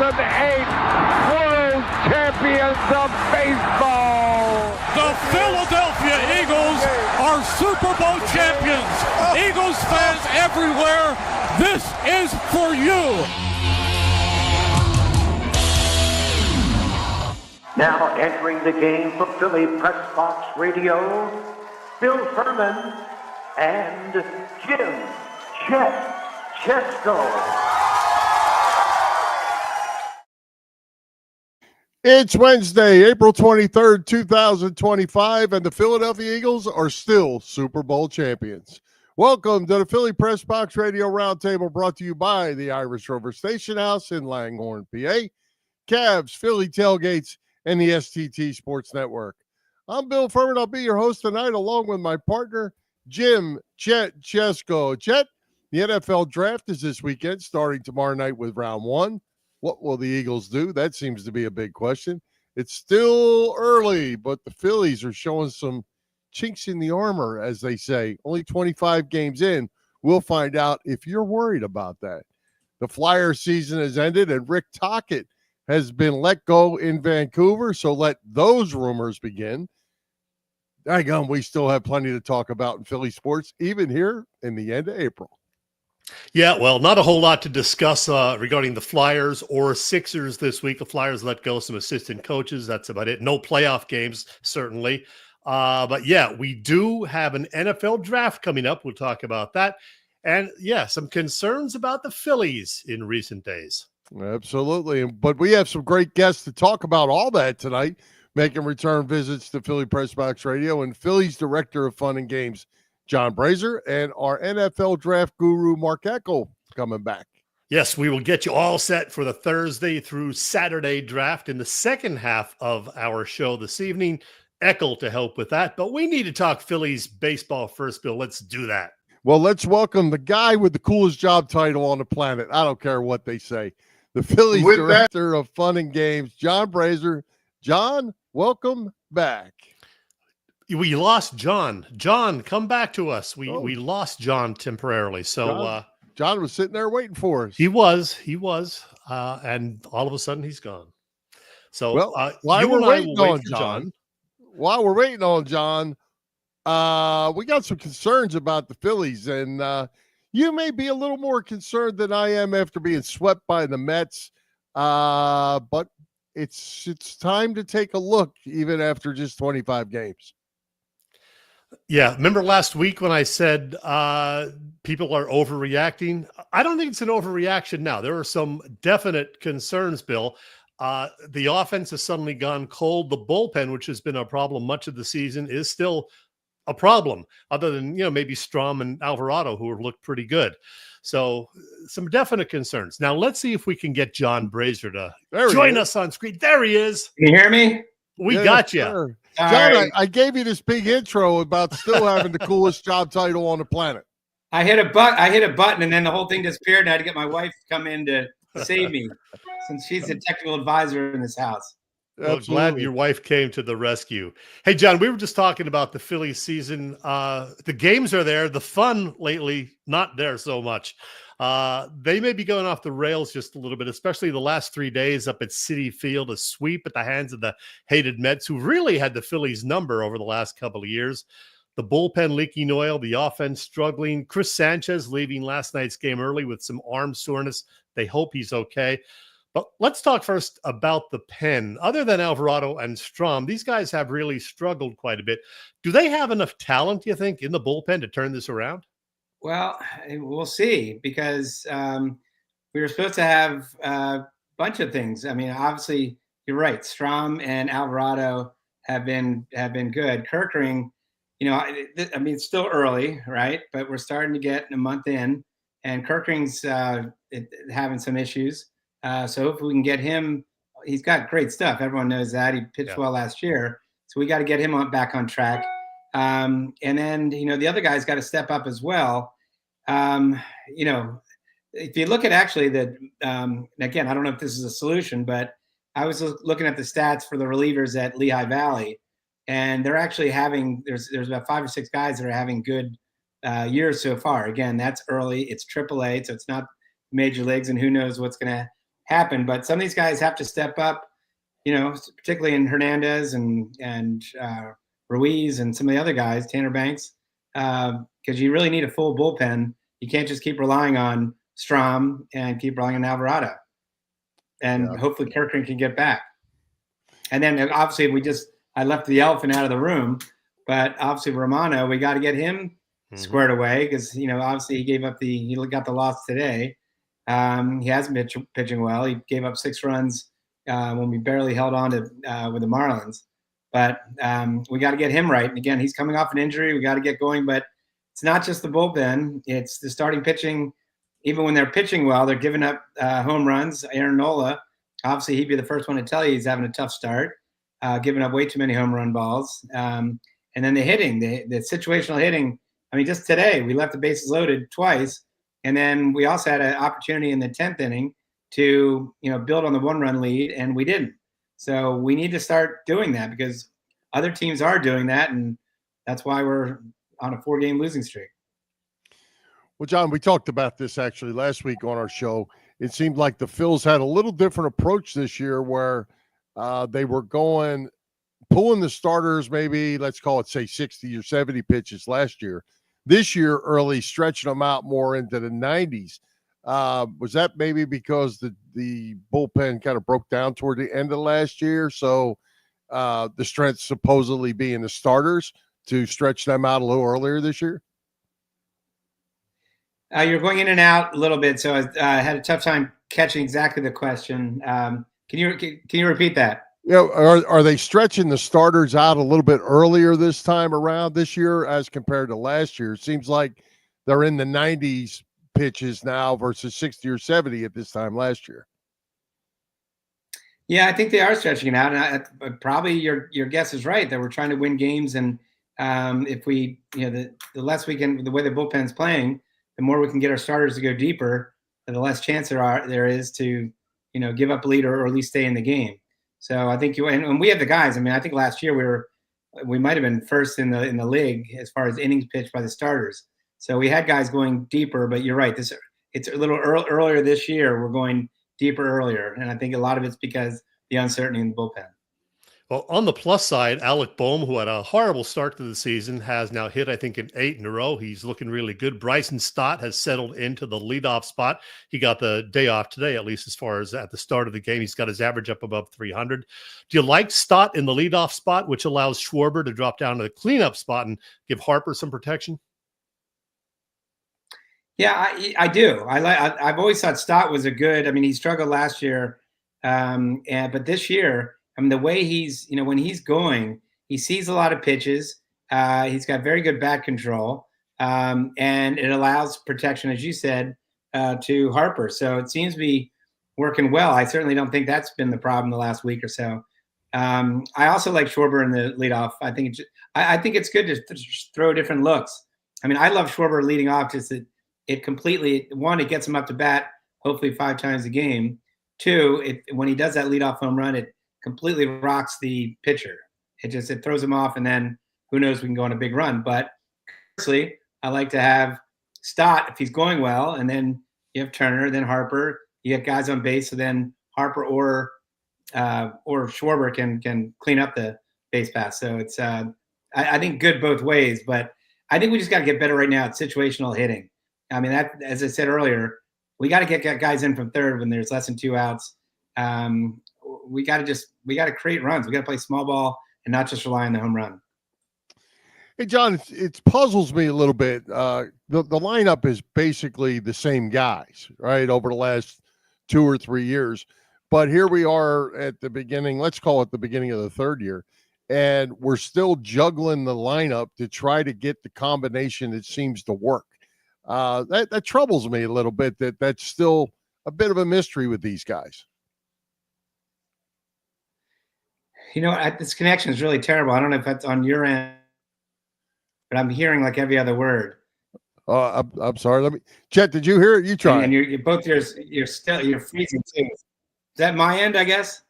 World Champions of Baseball. The Philadelphia Eagles are Super Bowl champions. Eagles fans everywhere, this is for you. Now entering the game for Philly Pressbox Radio, Bill Furman and Jim Chet Chesko. It's Wednesday, April 23rd, 2025, and the Philadelphia Eagles are still Super Bowl champions. Welcome to the Philly Pressbox Radio Roundtable, brought to you by the Irish Rover Station House in Langhorne, PA, Cavs, Philly Tailgates, and the STT Sports Network. I'm Bill Furman. I'll be your host tonight, along with my partner, Jim Chet Chesko. Chet, the NFL Draft is this weekend, starting tomorrow night with round one. What will the Eagles do? That seems to be a big question. It's still early, but the Phillies are showing some chinks in the armor, as they say. Only 25 games in. We'll find out if you're worried about that. The Flyer season has ended, and Rick Tocchet has been let go in Vancouver, so let those rumors begin. Daggum, we still have plenty to talk about in Philly sports, even here in the end of April. Yeah, well, not a whole lot to discuss regarding the Flyers or Sixers this week. The Flyers let go some assistant coaches. That's about it. No playoff games, certainly. But yeah, we do have an NFL draft coming up. We'll talk about that. And yeah, some concerns about the Phillies in recent days. Absolutely. But we have some great guests to talk about all that tonight, making return visits to Philly Pressbox Radio, and Phillies Director of Fun and Games, John Brazer, and our NFL draft guru, Mark Eckel, coming back. Yes, we will get you all set for the Thursday through Saturday draft in the second half of our show this evening. Eckel to help with that, but we need to talk Phillies baseball first, Bill. Let's do that. Well, let's welcome the guy with the coolest job title on the planet. I don't care what they say. The Phillies Director of Fun and Games, John Brazer. John, welcome back. We lost John. John, come back to us. We lost John temporarily. So John was sitting there waiting for us. He was. And all of a sudden he's gone. So while we're waiting on John, we got some concerns about the Phillies, and you may be a little more concerned than I am after being swept by the Mets. But it's time to take a look, even after just 25 games. Yeah. Remember last week when I said people are overreacting? I don't think it's an overreaction now. There are some definite concerns, Bill. The offense has suddenly gone cold. The bullpen, which has been a problem much of the season, is still a problem, other than, maybe Strom and Alvarado, who have looked pretty good. So some definite concerns. Now let's see if we can get John Brazer to join us on screen. There he is. Can you hear me? We got you. Sure. John, right. I gave you this big intro about still having the coolest job title on the planet. I hit a button, and then the whole thing disappeared, and I had to get my wife to come in to save me, since she's a technical advisor in this house. Well, glad your wife came to the rescue. Hey, John, we were just talking about the Phillies season. The games are there. The fun lately, not there so much. They may be going off the rails just a little bit, especially the last 3 days up at Citi Field, a sweep at the hands of the hated Mets, who really had the Phillies number over the last couple of years. The bullpen leaking oil, the offense struggling. Chris Sanchez leaving last night's game early with some arm soreness. They hope he's okay. But let's talk first about the pen. Other than Alvarado and Strom, these guys have really struggled quite a bit. Do they have enough talent, you think, in the bullpen to turn this around? Well, we'll see, because we were supposed to have a bunch of things. I mean, obviously, you're right. Strom and Alvarado have been good. Kerkering, it's still early, right? But we're starting to get a month in, and Kerkering's having some issues. So hopefully we can get him. He's got great stuff. Everyone knows that. He pitched well last year. So we got to get him back on track. And then, the other guys got to step up as well. If you look at actually again, I don't know if this is a solution, but I was looking at the stats for the relievers at Lehigh Valley, and they're actually there's about 5 or 6 guys that are having good years so far. Again, that's early. It's AAA, so it's not major leagues, and who knows what's going to happen. But some of these guys have to step up, particularly in Hernandez and Ruiz and some of the other guys, Tanner Banks, because you really need a full bullpen. You can't just keep relying on Strom and keep relying on Alvarado. And hopefully Kirkland can get back. And then obviously I left the elephant out of the room, but obviously Romano, we got to get him squared away because, obviously he got the loss today. He hasn't been pitching well. He gave up 6 runs when we barely held on to with the Marlins. But we got to get him right. And again, he's coming off an injury. We got to get going. But it's not just the bullpen. It's the starting pitching. Even when they're pitching well, they're giving up home runs. Aaron Nola, obviously he'd be the first one to tell you he's having a tough start, giving up way too many home run balls. And then the hitting, the situational hitting. I mean, just today we left the bases loaded twice. And then we also had an opportunity in the 10th inning to, build on the 1-run lead, and we didn't. So we need to start doing that because other teams are doing that, and that's why we're on a 4-game losing streak. Well, John, we talked about this actually last week on our show. It seemed like the Phils had a little different approach this year where they were pulling the starters, maybe let's call it, say, 60 or 70 pitches last year. This year, early, stretching them out more into the 90s. Was that maybe because the bullpen kind of broke down toward the end of last year? So the strength supposedly being the starters to stretch them out a little earlier this year? You're going in and out a little bit, so I had a tough time catching exactly the question. Can you repeat that? Are they stretching the starters out a little bit earlier this time around this year as compared to last year? It seems like they're in the 90s pitches now versus 60 or 70 at this time last year. Yeah, I think they are stretching it out, and probably your guess is right that we're trying to win games, and if we, the less we can, the way the bullpen's playing, the more we can get our starters to go deeper, the less chance there is to, give up a lead or at least stay in the game. So I think and we have the guys. I mean, I think last year we might have been first in the league as far as innings pitched by the starters. So we had guys going deeper, but you're right. It's a little earlier this year. We're going deeper earlier, and I think a lot of it's because the uncertainty in the bullpen. Well, on the plus side, Alec Boehm, who had a horrible start to the season, has now hit, I think, 8 in a row. He's looking really good. Bryson Stott has settled into the leadoff spot. He got the day off today, at least as far as at the start of the game. He's got his average up above 300. Do you like Stott in the leadoff spot, which allows Schwarber to drop down to the cleanup spot and give Harper some protection? Yeah, I do. I've always thought Stott was a good. I mean, he struggled last year, but this year, I mean, the way he's, when he's going, he sees a lot of pitches. He's got very good bat control, and it allows protection, as you said, to Harper. So it seems to be working well. I certainly don't think that's been the problem the last week or so. I also like Schwarber in the leadoff. I think it's good to throw different looks. I mean, I love Schwarber leading off. Just that it completely, one, it gets him up to bat hopefully 5 times a game. 2, when he does that leadoff home run, it completely rocks the pitcher. It throws him off, and then who knows, we can go on a big run. But personally, I like to have Stott if he's going well, and then you have Turner, then Harper. You get guys on base, so then Harper or Schwarber can clean up the base pass. So it's I think good both ways, but I think we just got to get better right now at situational hitting. I mean, that, as I said earlier, we got to get guys in from third when there's less than 2 outs. We got to create runs. We got to play small ball and not just rely on the home run. Hey, John, it puzzles me a little bit. The lineup is basically the same guys, right, over the last 2 or 3 years. But here we are at the beginning, let's call it the beginning of the 3rd year, and we're still juggling the lineup to try to get the combination that seems to work. That troubles me a little bit, that's still a bit of a mystery with these guys. This connection is really terrible. I don't know if that's on your end, but I'm hearing like every other word. I'm sorry. Chet, did you hear it? You try. And you're both you're freezing too. Is that my end, I guess?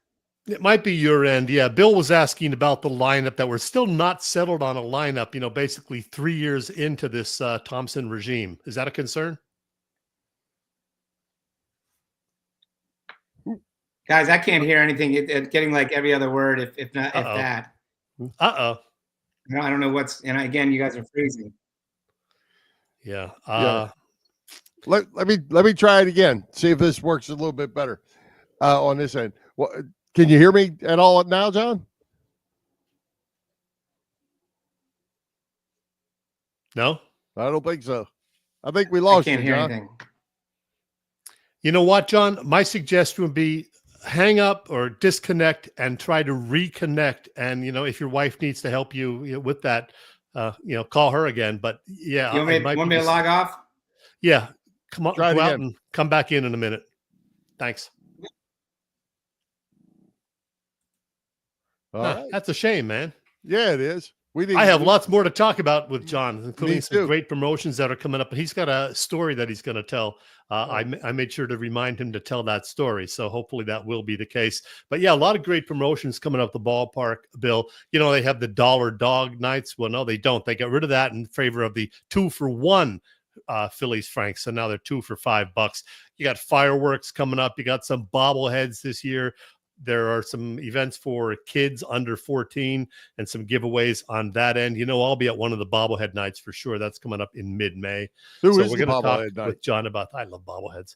It might be your end. Yeah. Bill was asking about the lineup, that we're still not settled on a lineup, basically 3 years into this Thompson regime. Is that a concern? Guys, I can't hear anything. It's getting like every other word, if not, if Uh-oh. that. Uh-oh. No, I don't know what's. And again, you guys are freezing. Yeah. Let me try it again. See if this works a little bit better on this end. Well, can you hear me at all now, John? No? I don't think so. I think we I lost can't you, hear John. anything. You know what, John? My suggestion would be hang up or disconnect and try to reconnect. And, if your wife needs to help you with that, call her again. But yeah, You want me to log off? Yeah. Come on, Try it go out again. and come back in a minute. Thanks. All right. That's a shame, man. Yeah, it is. I have lots more to talk about with John, including Me some too. great promotions that are coming up. But he's got a story that he's going to tell. I made sure to remind him to tell that story. So hopefully that will be the case. But yeah, a lot of great promotions coming up the ballpark, Bill. They have the dollar dog nights. Well, no, they don't. They got rid of that in favor of the 2-for-1 Phillies Franks. So now they're 2 for $5. You got fireworks coming up. You got some bobbleheads this year. There are some events for kids under 14 and some giveaways on that end. I'll be at one of the bobblehead nights for sure. That's coming up in mid-May. Who so is we're the going to talk bobblehead night? with John about that. I love bobbleheads.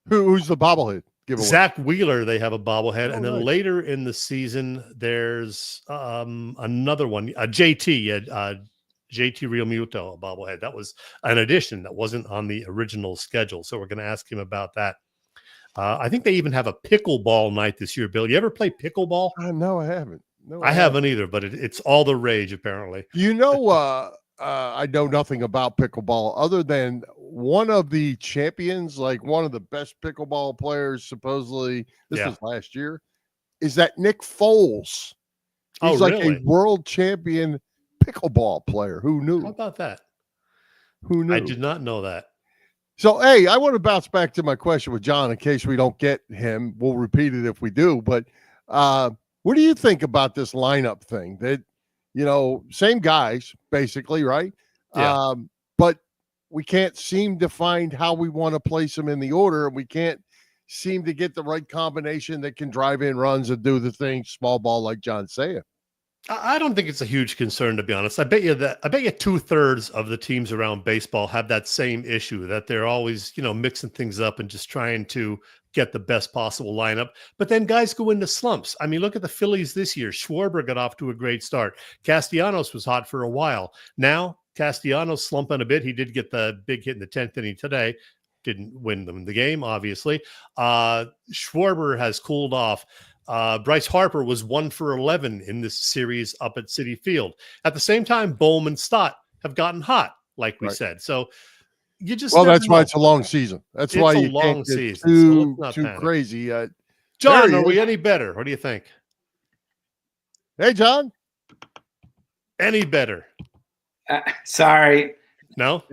Who's the bobblehead giveaway? Zach Wheeler, they have a bobblehead. And then nice. later in the season, there's another one, JT Real Muto, a bobblehead. That was an addition that wasn't on the original schedule. So we're going to ask him about that. I think they even have a pickleball night this year, Bill. You ever play pickleball? No, I haven't. No, I haven't either, but it's all the rage, apparently. I know nothing about pickleball other than one of the champions, like one of the best pickleball players, supposedly, this was last year, is that Nick Foles. He's like a world champion pickleball player. Who knew? How about that? Who knew? I did not know that. So, hey, I want to bounce back to my question with John in case we don't get him. We'll repeat it if we do. But what do you think about this lineup thing? That, same guys, basically, right? Yeah. But we can't seem to find how we want to place them in the order, and we can't seem to get the right combination that can drive in runs and do the thing small ball like John's saying. I don't think it's a huge concern, to be honest. I bet you 2/3 of the teams around baseball have that same issue, that they're always, mixing things up and just trying to get the best possible lineup. But then guys go into slumps. I mean, look at the Phillies this year. Schwarber got off to a great start. Castellanos was hot for a while. Now Castellanos slumping a bit. He did get the big hit in the 10th inning today. Didn't win them the game, obviously. Schwarber has cooled off. Bryce Harper was 1 for 11 in this series up at Citi Field. At the same time, Bohm and Stott have gotten hot, like we said. So you just that's why it's a long season. That's why you can't get too crazy. John, are we any better? What do you think? Hey, John. Any better? Sorry. No?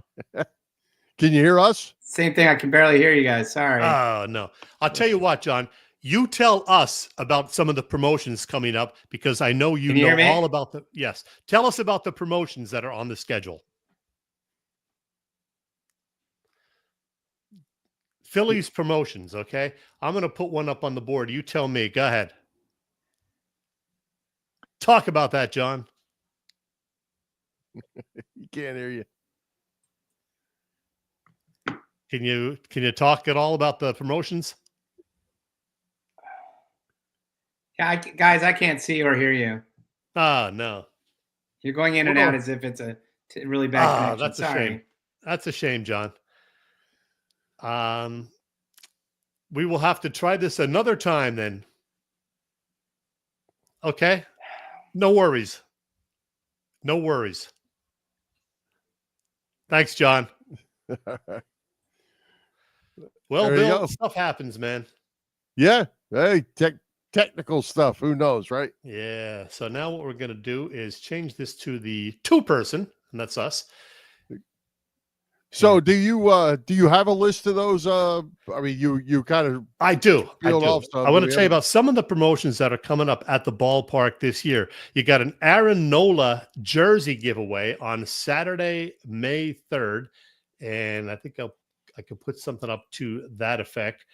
Can you hear us? Same thing. I can barely hear you guys. Sorry. Oh, no. I'll tell you what, John. You tell us about some of the promotions coming up because I know you know all about the. Yes. Tell us about the promotions that are on the schedule. Phillies promotions, okay? I'm going to put one up on the board. You tell me. Go ahead. Talk about that, John. He can't hear you. Can you talk at all about the promotions? Yeah, guys, I can't see or hear you. Ah, no. You're going in and out as if it's a really bad connection. That's a shame. That's a shame, John. We will have to try this another time then. Okay? No worries. No worries. Thanks, John. Well, Bill, stuff happens, man. Yeah. Hey, technical stuff. Who knows, right? Yeah. So now what we're going to do is change this to the 2-person, and that's us. So do you have a list of those? I mean, you kind of. I do. I want to tell you about some of the promotions that are coming up at the ballpark this year. You got an Aaron Nola jersey giveaway on Saturday, May 3rd. And I think I could put something up to that effect.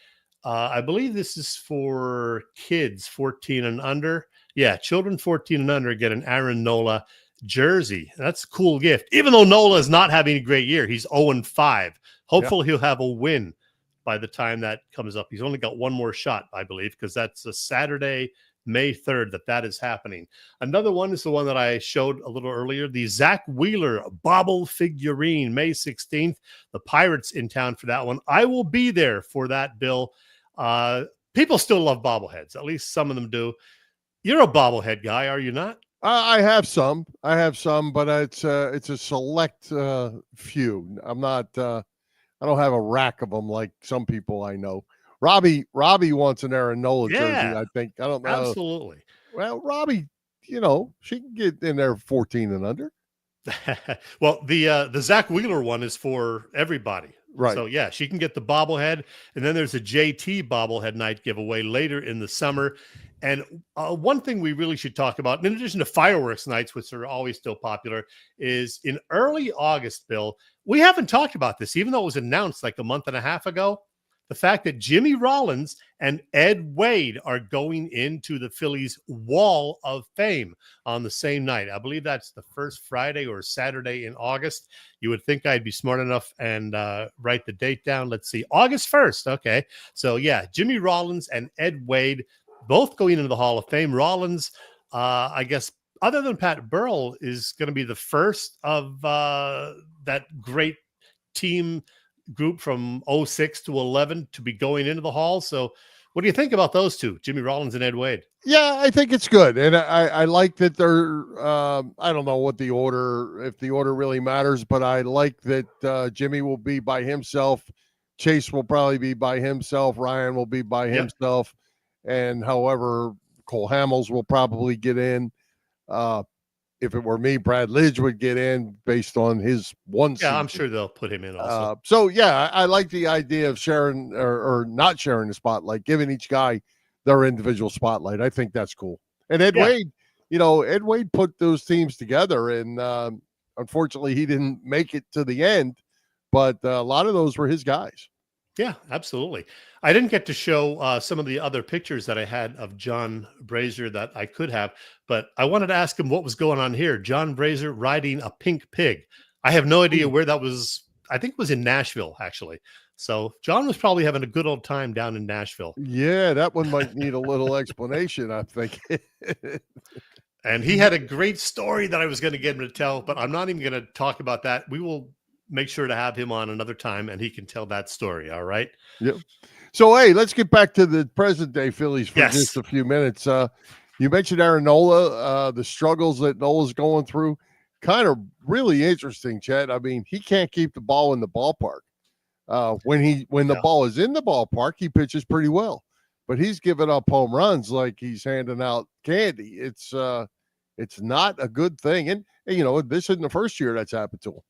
I believe this is for kids 14 and under. Yeah, children 14 and under get an Aaron Nola jersey. That's a cool gift. Even though Nola is not having a great year, he's 0-5. Hopefully he'll have a win by the time that comes up. He's only got one more shot, I believe, because that's a Saturday, May 3rd, that is happening. Another one is the one that I showed a little earlier, the Zach Wheeler bobble figurine, May 16th. The Pirates in town for that one. I will be there for that, Bill. People still love bobbleheads. At least some of them do. You're a bobblehead guy, are you not? I have some, but it's a select few. I'm not. I don't have a rack of them like some people I know. Robbie wants an Aaron Nola jersey. I think. I don't know. Absolutely. Well, Robbie, she can get in there 14 and under. Well, the Zach Wheeler one is for everybody. Right. So, yeah, she can get the bobblehead. And then there's a JT bobblehead night giveaway later in the summer. And one thing we really should talk about, in addition to fireworks nights, which are always still popular, is in early August, Bill, we haven't talked about this, even though it was announced like a month and a half ago. The fact that Jimmy Rollins and Ed Wade are going into the Phillies Wall of Fame on the same night. I believe that's the first Friday or Saturday in August. You would think I'd be smart enough and write the date down. Let's see, August 1st. Okay. So, yeah, Jimmy Rollins and Ed Wade both going into the Hall of Fame. Rollins, I guess, other than Pat Burrell, is going to be the first of that great team group from 06 to 11 to be going into the Hall. So what do you think about those two, Jimmy Rollins and Ed Wade? Yeah, I think it's good. And I like that they're, I don't know what the order, if the order really matters, but I like that Jimmy will be by himself. Chase will probably be by himself. Ryan will be by himself. And however, Cole Hamels will probably get in. If it were me, Brad Lidge would get in based on his one season. I'm sure they'll put him in also. So, yeah, I like the idea of sharing or not sharing the spotlight, giving each guy their individual spotlight. I think that's cool. And Ed Wade, Ed Wade put those teams together, and unfortunately he didn't make it to the end, but a lot of those were his guys. Yeah, absolutely. I didn't get to show some of the other pictures that I had of John Brazer that I could have, but I wanted to ask him what was going on here. John Brazer riding a pink pig. I have no idea where that was. I think it was in Nashville, actually. So John was probably having a good old time down in Nashville. Yeah, that one might need a little explanation, I think. And he had a great story that I was going to get him to tell, but I'm not even going to talk about that. We will make sure to have him on another time and he can tell that story. All right. Yep. So, hey, let's get back to the present day Phillies for just a few minutes. You mentioned Aaron Nola, the struggles that Nola's going through. Kind of really interesting, Chet. I mean, he can't keep the ball in the ballpark. When the ball is in the ballpark, he pitches pretty well, but he's giving up home runs like he's handing out candy. It's not a good thing. And this isn't the first year that's happened to him.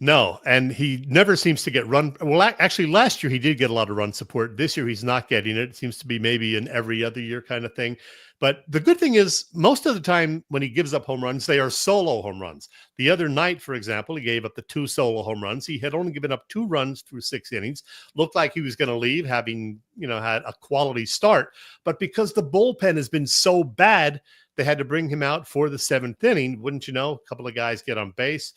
No, and he never seems to get run. Well, actually, last year he did get a lot of run support. This year he's not getting it. It seems to be maybe an every other year kind of thing. But the good thing is most of the time when he gives up home runs, they are solo home runs. The other night, for example, he gave up the 2 solo home runs. He had only given up 2 runs through 6 innings. Looked like he was going to leave, having had a quality start. But because the bullpen has been so bad, they had to bring him out for the 7th inning. Wouldn't you know, a couple of guys get on base.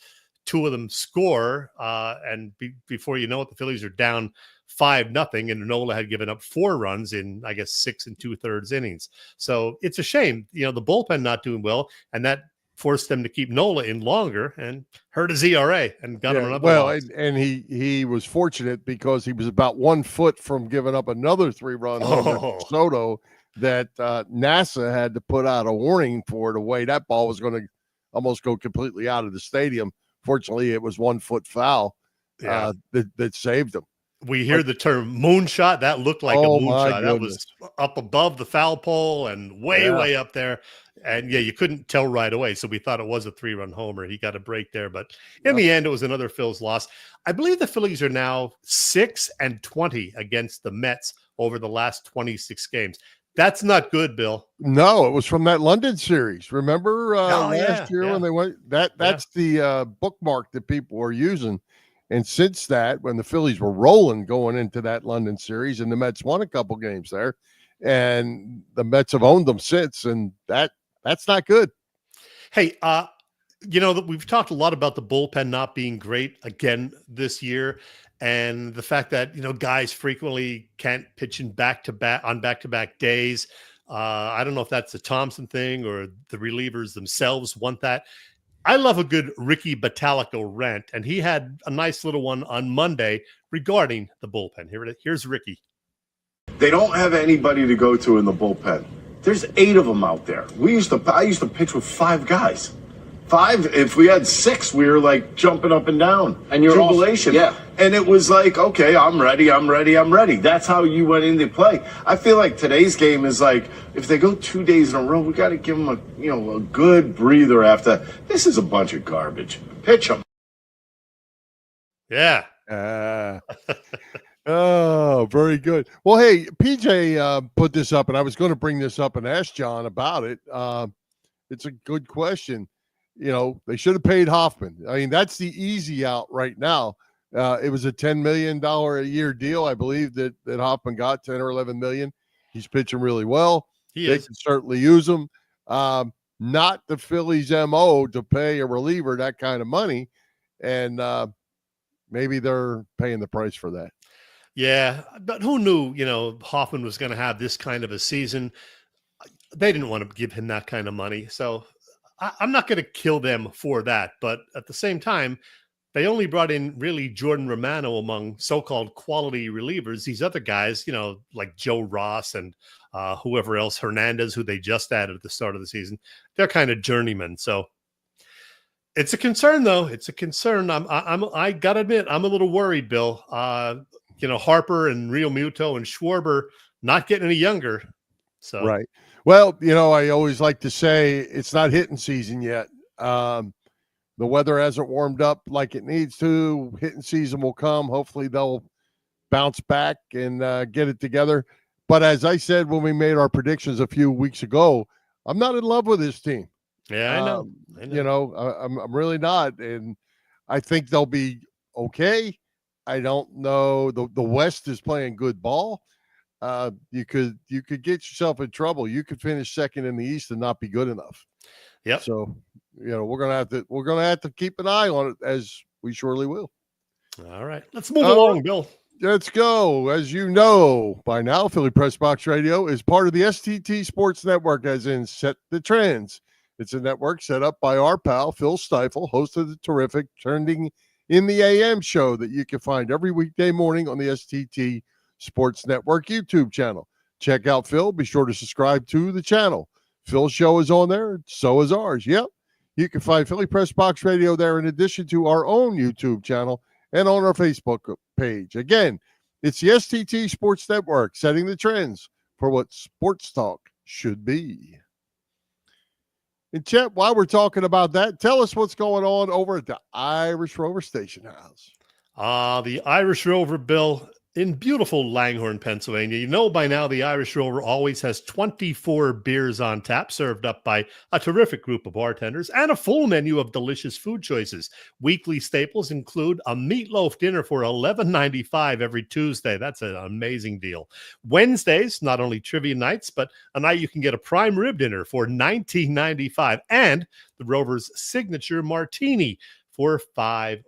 2 of them score, and before you know it, the Phillies are down 5-0, and Nola had given up 4 runs in, I guess, 6 2/3 innings. So it's a shame, the bullpen not doing well, and that forced them to keep Nola in longer and hurt his ERA and got him another. Well, and he was fortunate because he was about 1 foot from giving up another 3-run homer to Soto that NASA had to put out a warning for the way that ball was going to almost go completely out of the stadium. Fortunately, it was 1 foot foul that saved him. We hear the term moonshot. That looked like a moonshot. That was up above the foul pole and way up there. And, you couldn't tell right away. So we thought it was a 3-run homer. He got a break there. But in the end, it was another Phil's loss. I believe the Phillies are now 6-20 against the Mets over the last 26 games. That's not good, Bill. No, it was from that London series. Remember last year when they went? That's the bookmark that people were using. And since that, when the Phillies were rolling going into that London series, and the Mets won a couple games there, and the Mets have owned them since, and that's not good. Hey, we've talked a lot about the bullpen not being great again this year, and the fact that, guys frequently can't pitch in back-to-back days. I don't know if that's the Thompson thing or the relievers themselves want that. I love a good Ricky Bottalico rant, and he had a nice little one on Monday regarding the bullpen. Here's Ricky. They don't have anybody to go to in the bullpen. There's 8 of them out there. I used to pitch with 5 guys. 5. If we had 6, we were like jumping up and down. And you're jubilation. Yeah. And it was like, okay, I'm ready. That's how you went into play. I feel like today's game is like, if they go 2 days in a row, we got to give them a good breather after. This is a bunch of garbage. Pitch them. Yeah. Oh, very good. Well, hey, PJ put this up, and I was going to bring this up and ask John about it. It's a good question. They should have paid Hoffman. I mean, that's the easy out right now. It was a $10 million a year deal, I believe, that Hoffman got, 10 or 11 million. He's pitching really well. They can certainly use him. Not the Phillies' MO to pay a reliever that kind of money, and maybe they're paying the price for that. Yeah, but who knew, Hoffman was going to have this kind of a season. They didn't want to give him that kind of money. So I'm not going to kill them for that. But at the same time, they only brought in really Jordan Romano among so-called quality relievers. These other guys, like Joe Ross and whoever else, Hernandez, who they just added at the start of the season, they're kind of journeymen. So it's a concern, though. It's a concern. I got to admit, I'm a little worried, Bill. Harper and Real Muto and Schwarber not getting any younger. So right. Well, I always like to say it's not hitting season yet. The weather hasn't warmed up like it needs to. Hitting season will come. Hopefully they'll bounce back and get it together. But as I said when we made our predictions a few weeks ago, I'm not in love with this team. Yeah, I know. I'm really not. And I think they'll be okay. I don't know. The West is playing good ball. You could get yourself in trouble. You could finish second in the East and not be good enough. Yep. So, we're gonna have to keep an eye on it, as we surely will. All right, let's move along, Bill. Let's go. As you know by now, Philly Pressbox Radio is part of the STT Sports Network, as in Set the Trends. It's a network set up by our pal Phil Stifle, host of the terrific Trending in the AM show that you can find every weekday morning on the STT Sports Network YouTube channel. Check out Phil. Be sure to subscribe to the channel. Phil's show is on there. So is ours. Yep. You can find Philly Pressbox Radio there in addition to our own YouTube channel and on our Facebook page. Again, it's the STT Sports Network, setting the trends for what sports talk should be. And Chet, while we're talking about that, tell us what's going on over at the Irish Rover Station House. The Irish Rover, Bill, in beautiful Langhorne, Pennsylvania. By now the Irish Rover always has 24 beers on tap, served up by a terrific group of bartenders, and a full menu of delicious food choices. Weekly staples include a meatloaf dinner for $11.95 every Tuesday. That's an amazing deal. Wednesdays, not only trivia nights, but a night you can get a prime rib dinner for $19.95, and the Rover's signature martini for $5.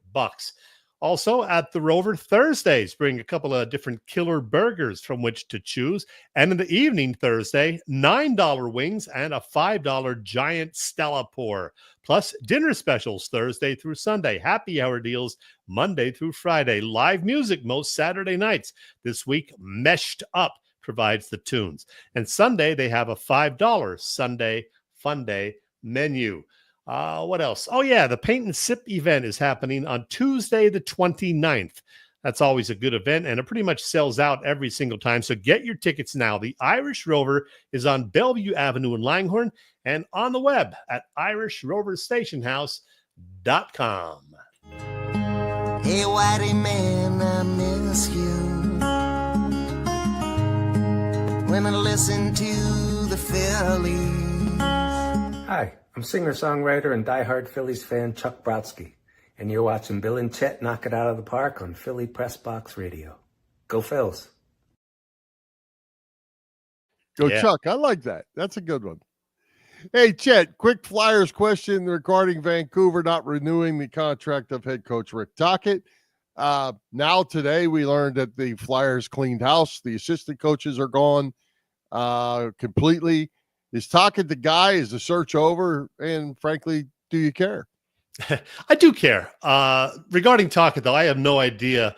Also at the Rover, Thursdays bring a couple of different killer burgers from which to choose. And in the evening Thursday, $9 wings and a $5 giant Stella pour. Plus dinner specials Thursday through Sunday. Happy hour deals Monday through Friday. Live music most Saturday nights. This week, Meshed Up provides the tunes. And Sunday, they have a $5 Sunday Fun Day menu. What else? Oh, yeah, the Paint and Sip event is happening on Tuesday, the 29th. That's always a good event, and it pretty much sells out every single time. So get your tickets now. The Irish Rover is on Bellevue Avenue in Langhorne and on the web at irishroverstationhouse.com. Hey, Whitey man, I miss you. When I listen to the Phillies. Hi. I'm singer-songwriter and diehard Phillies fan Chuck Brodsky, and you're watching Bill and Chet knock it out of the park on Philly Pressbox Radio. Go Phils. Go Chuck. I like that. That's a good one. Hey, Chet, quick Flyers question regarding Vancouver not renewing the contract of head coach Rick Tocchet. Now today we learned that the Flyers cleaned house. The assistant coaches are gone completely. Is Tocchet the guy? Is the search over? And frankly, do you care? I do care. Regarding Tocchet, though, I have no idea.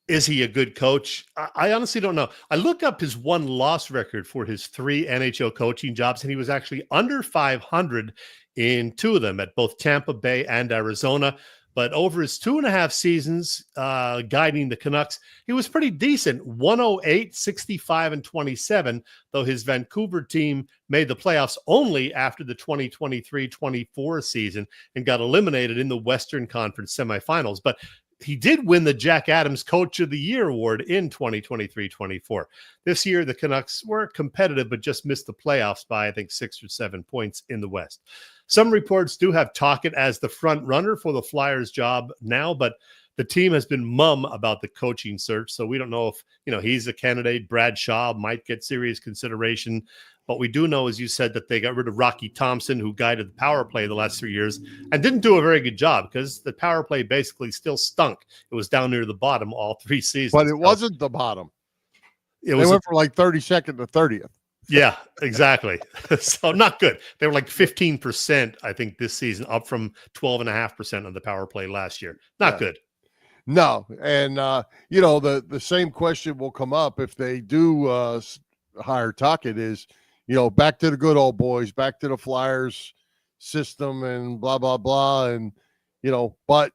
Is he a good coach? I honestly don't know. I looked up his one-loss record for his 3 NHL coaching jobs, and he was actually under 500 in 2 of them at both Tampa Bay and Arizona. But over his 2.5 seasons guiding the Canucks, he was pretty decent. 108, 65, and 27, though his Vancouver team made the playoffs only after the 2023-24 season and got eliminated in the Western Conference semifinals. But he did win the Jack Adams Coach of the Year award in 2023-24. This year, the Canucks were competitive, but just missed the playoffs by, I think, 6 or 7 points in the West. Some reports do have Tocchet as the front runner for the Flyers job now, but the team has been mum about the coaching search. So we don't know if, he's a candidate. Brad Shaw might get serious consideration. But we do know, as you said, that they got rid of Rocky Thompson, who guided the power play the last 3 years and didn't do a very good job because the power play basically still stunk. It was down near the bottom all 3 seasons. But it wasn't the bottom. They went from like 32nd to 30th. Yeah, exactly. So not good. They were like 15%, I think, this season, up from 12.5% on the power play last year. Not good. No. And, the same question will come up if they do hire Tocchet is, back to the good old boys, back to the Flyers system and blah, blah, blah. And, but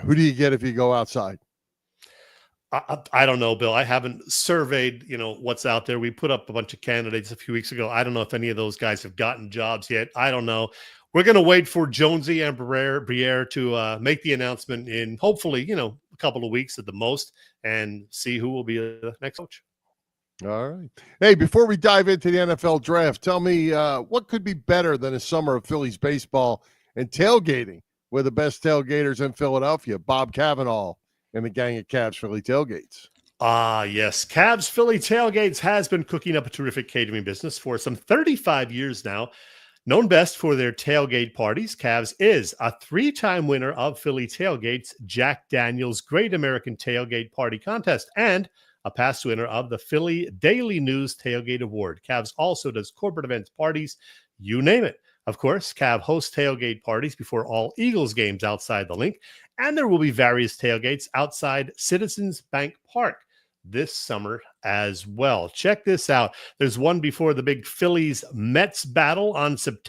who do you get if you go outside? I don't know, Bill. I haven't surveyed, what's out there. We put up a bunch of candidates a few weeks ago. I don't know if any of those guys have gotten jobs yet. I don't know. We're going to wait for Jonesy and Brazer to make the announcement in hopefully, a couple of weeks at the most and see who will be the next coach. All right. Hey, before we dive into the NFL draft, tell me what could be better than a summer of Phillies baseball and tailgating with the best tailgaters in Philadelphia, Bob Cavanaugh and the gang at Cavs Philly Tailgates. Yes. Cavs Philly Tailgates has been cooking up a terrific catering business for some 35 years now. Known best for their tailgate parties, Cavs is a 3-time winner of Philly Tailgates, Jack Daniel's Great American Tailgate Party Contest, and a past winner of the Philly Daily News Tailgate Award. Cavs also does corporate events, parties, you name it. Of course, Cav hosts tailgate parties before all Eagles games outside the link, and there will be various tailgates outside Citizens Bank Park this summer as well. Check this out. There's one before the big Phillies Mets battle on June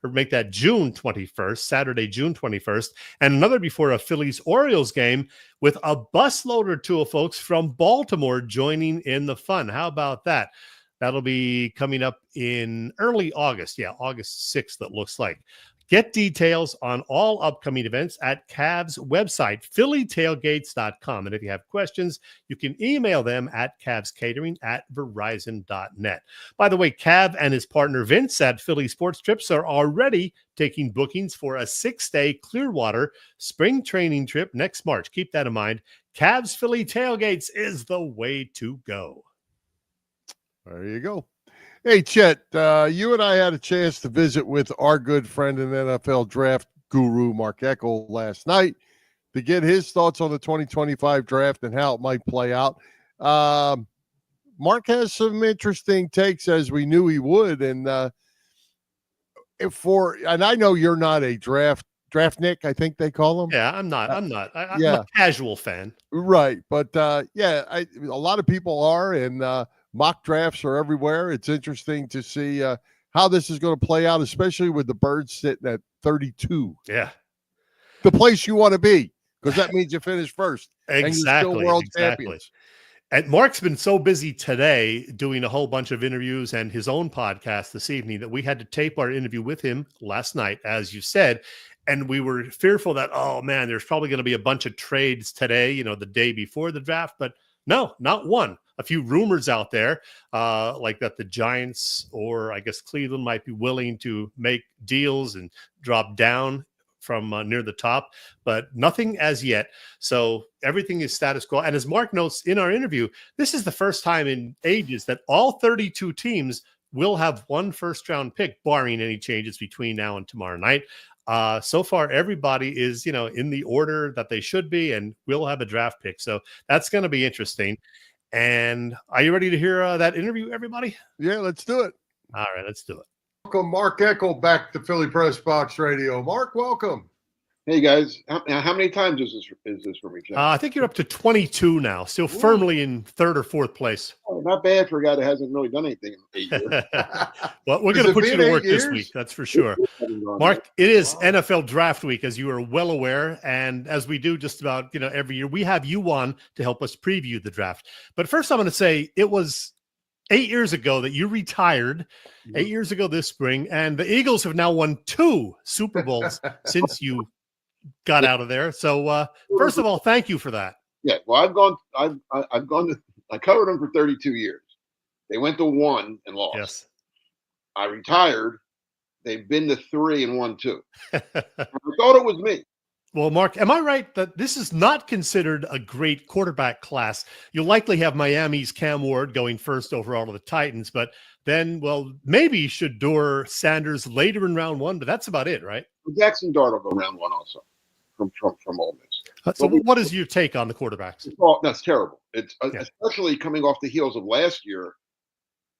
21st, Saturday, June 21st, and another before a Phillies Orioles game with a busload or two of folks from Baltimore joining in the fun. How about that? That'll be coming up in early August. Yeah, August 6th, it looks like. Get details on all upcoming events at Cavs' website, phillytailgates.com. And if you have questions, you can email them at cavscatering@verizon.net. By the way, Cav and his partner Vince at Philly Sports Trips are already taking bookings for a 6-day Clearwater spring training trip next March. Keep that in mind. Cavs Philly Tailgates is the way to go. There you go. Hey, Chet, you and I had a chance to visit with our good friend and NFL draft guru, Mark Eckel, last night to get his thoughts on the 2025 draft and how it might play out. Mark has some interesting takes, as we knew he would. And and I know you're not a draft Nick, I think they call him. Yeah, I'm not. I'm a casual fan. Right. But a lot of people are, and mock drafts are everywhere. It's interesting to see how this is going to play out, especially with the Birds sitting at 32. Yeah. The place you want to be, because that means you finish first. Exactly. And you're still world champions. And Mark's been so busy today doing a whole bunch of interviews and his own podcast this evening that we had to tape our interview with him last night, as you said. And we were fearful that, oh, man, there's probably going to be a bunch of trades today, the day before the draft. But no, not one. A few rumors out there, like that the Giants or I guess Cleveland might be willing to make deals and drop down from near the top, but nothing as yet. So everything is status quo. And as Mark notes in our interview, this is the first time in ages that all 32 teams will have one first-round pick, barring any changes between now and tomorrow night. So far, everybody is, in the order that they should be, and will have a draft pick. So that's going to be interesting. And are you ready to hear that interview, everybody? Yeah, let's do it. All right, let's do it. Welcome, Mark Eckel, back to Philly Pressbox Radio. Mark, welcome. Hey guys, how many times is this for me, John? I think you're up to 22 now, still firmly in third or fourth place. Oh, not bad for a guy that hasn't really done anything in 8 years. Well, we're going to put you to work this week, that's for sure. Mark, it is NFL Draft Week, as you are well aware, and as we do just about every year, we have you on to help us preview the draft. But first, I'm going to say it was 8 years ago that you retired. 8 years ago this spring, and the Eagles have now won 2 Super Bowls since you got out of there. So first of all, thank you for that. Yeah, well, I covered them for 32 years. They went to 1 and lost. Yes. I retired. They've been to 3 and won 2. I thought it was me. Well, Mark, am I right that this is not considered a great quarterback class? You'll likely have Miami's Cam Ward going first overall to the Titans, but then, well, maybe Shedeur Sanders later in round 1, but that's about it, right? Jackson Dart will go round 1 also from Ole Miss. So what is your take on the quarterbacks? Well, that's terrible. It's especially coming off the heels of last year,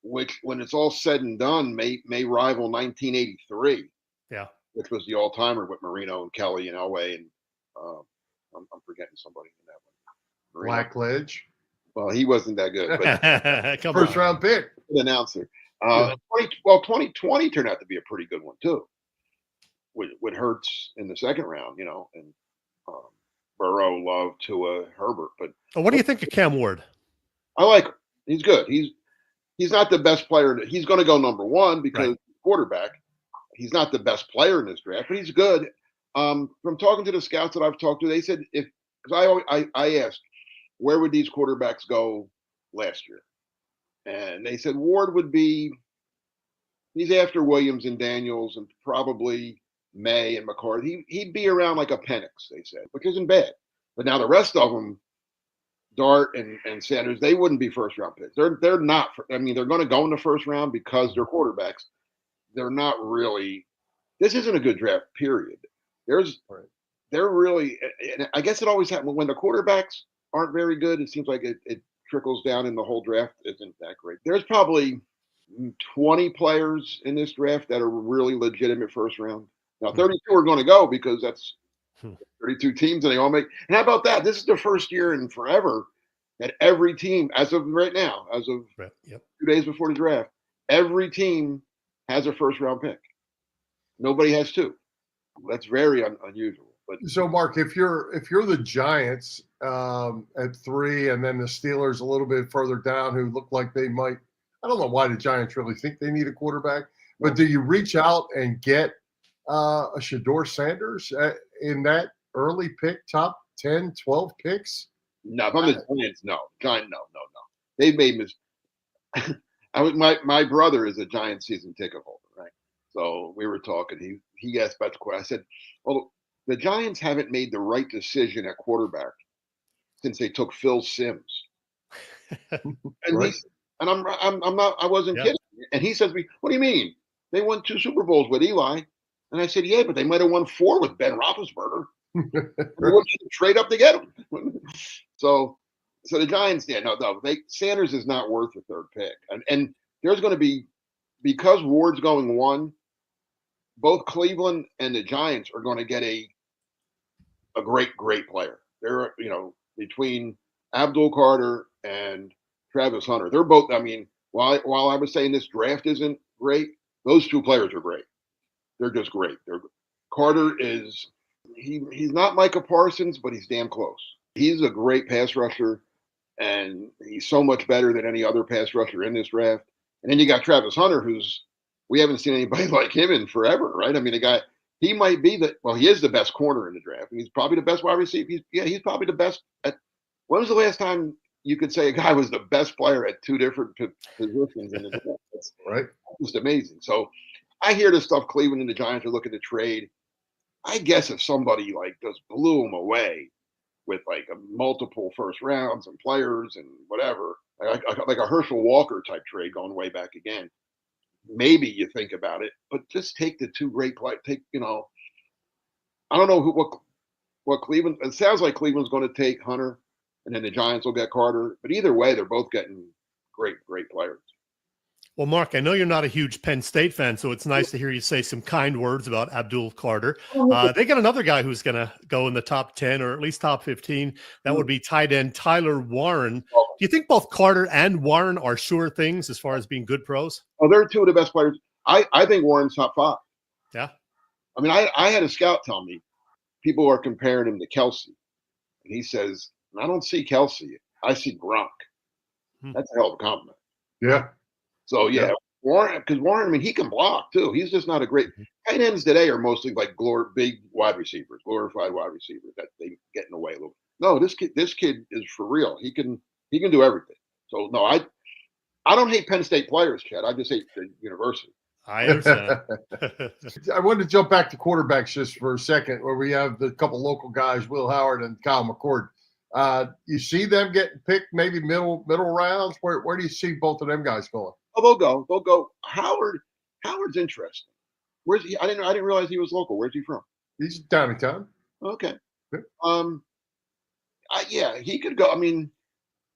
which, when it's all said and done, may rival 1983. Yeah, which was the all-timer with Marino and Kelly and Elway, and I'm forgetting somebody in that one. Marino. Blackledge. Well, he wasn't that good. But First round pick. Announcer. 2020 turned out to be a pretty good one too. With Hurts in the second round, and Burrow, Love, Tua, Herbert. But what do you think of Cam Ward? I like him. He's good. He's not the best player. He's going to go number 1 because he's quarterback. He's not the best player in this draft, but he's good. From talking to the scouts that I've talked to, they said because I asked, where would these quarterbacks go last year? And they said Ward would be, he's after Williams and Daniels and probably May and McCarthy. He'd be around like a Penix, they said, which isn't bad. But now the rest of them, Dart and Sanders, they wouldn't be first round picks. They're not. I mean, they're going to go in the first round because they're quarterbacks. They're not really. This isn't a good draft. Period. They're really. And I guess it always happens when the quarterbacks aren't very good. It seems like it trickles down, and the whole draft isn't that great. There's probably 20 players in this draft that are really legitimate first round. Now 32 are going to go because that's 32 teams, and they all make. And how about that? This is the first year in forever that every team, as of right now, as of 2 days before the draft, every team has a first round pick. Nobody has 2. That's very unusual. But so, Mark, if you're the Giants at 3, and then the Steelers a little bit further down, who look like they might. I don't know why the Giants really think they need a quarterback, but do you reach out and get a Shedeur Sanders in that early pick, top 10, 12 picks? No, if I'm the Giants, no. No. They've made my brother is a Giants season ticket holder, right? So we were talking. He asked about the question. I said, well, the Giants haven't made the right decision at quarterback since they took Phil Simms. And right. I wasn't kidding. And he says to me, what do you mean? They won 2 Super Bowls with Eli. And I said, yeah, but they might have won 4 with Ben Roethlisberger. Wouldn't you trade up to get him? So the Giants, Sanders is not worth the 3rd pick. And there's going to be, because Ward's going 1, both Cleveland and the Giants are going to get a great player. They're, between Abdul Carter and Travis Hunter, they're both, I mean, while I was saying this draft isn't great, those 2 players are great. They're just great. Carter is, he's not Micah Parsons, but he's damn close. He's a great pass rusher, and he's so much better than any other pass rusher in this draft. And then you got Travis Hunter, we haven't seen anybody like him in forever, right? I mean, the guy, he might be he is the best corner in the draft. And he's probably the best wide receiver. He's probably the best when was the last time you could say a guy was the best player at 2 different positions in the draft? That's right. Just amazing. So I hear the stuff Cleveland and the Giants are looking to trade. I guess if somebody like just blew him away with like a multiple first rounds and players and whatever, like a Herschel Walker type trade going way back again, maybe you think about it. But just take the two great players. I don't know what Cleveland. It sounds like Cleveland's going to take Hunter, and then the Giants will get Carter. But either way, they're both getting great players. Well, Mark, I know you're not a huge Penn State fan, so it's nice to hear you say some kind words about Abdul Carter. They got another guy who's going to go in the top 10 or at least top 15. That would be tight end Tyler Warren. Do you think both Carter and Warren are sure things as far as being good pros? Oh, they're two of the best players. I think Warren's top 5. Yeah. I mean, I had a scout tell me people are comparing him to Kelsey. And he says, I don't see Kelsey. I see Gronk. That's a hell of a compliment. Yeah. So, yeah. Warren, because Warren, I mean, he can block too. He's just not a great. Tight ends today are mostly like big wide receivers, glorified wide receivers that they get in the way a little. No, this kid is for real. He can do everything. So no, I don't hate Penn State players, Chad. I just hate the university. I understand. I wanted to jump back to quarterbacks just for a second, where we have the couple local guys, Will Howard and Kyle McCord. You see them getting picked maybe middle rounds? Where do you see both of them guys going? Oh, they'll go. Howard's interesting. Where's he? I didn't realize he was local. Where's he from? He's downtown. Okay. Yeah. Yeah, he could go. I mean,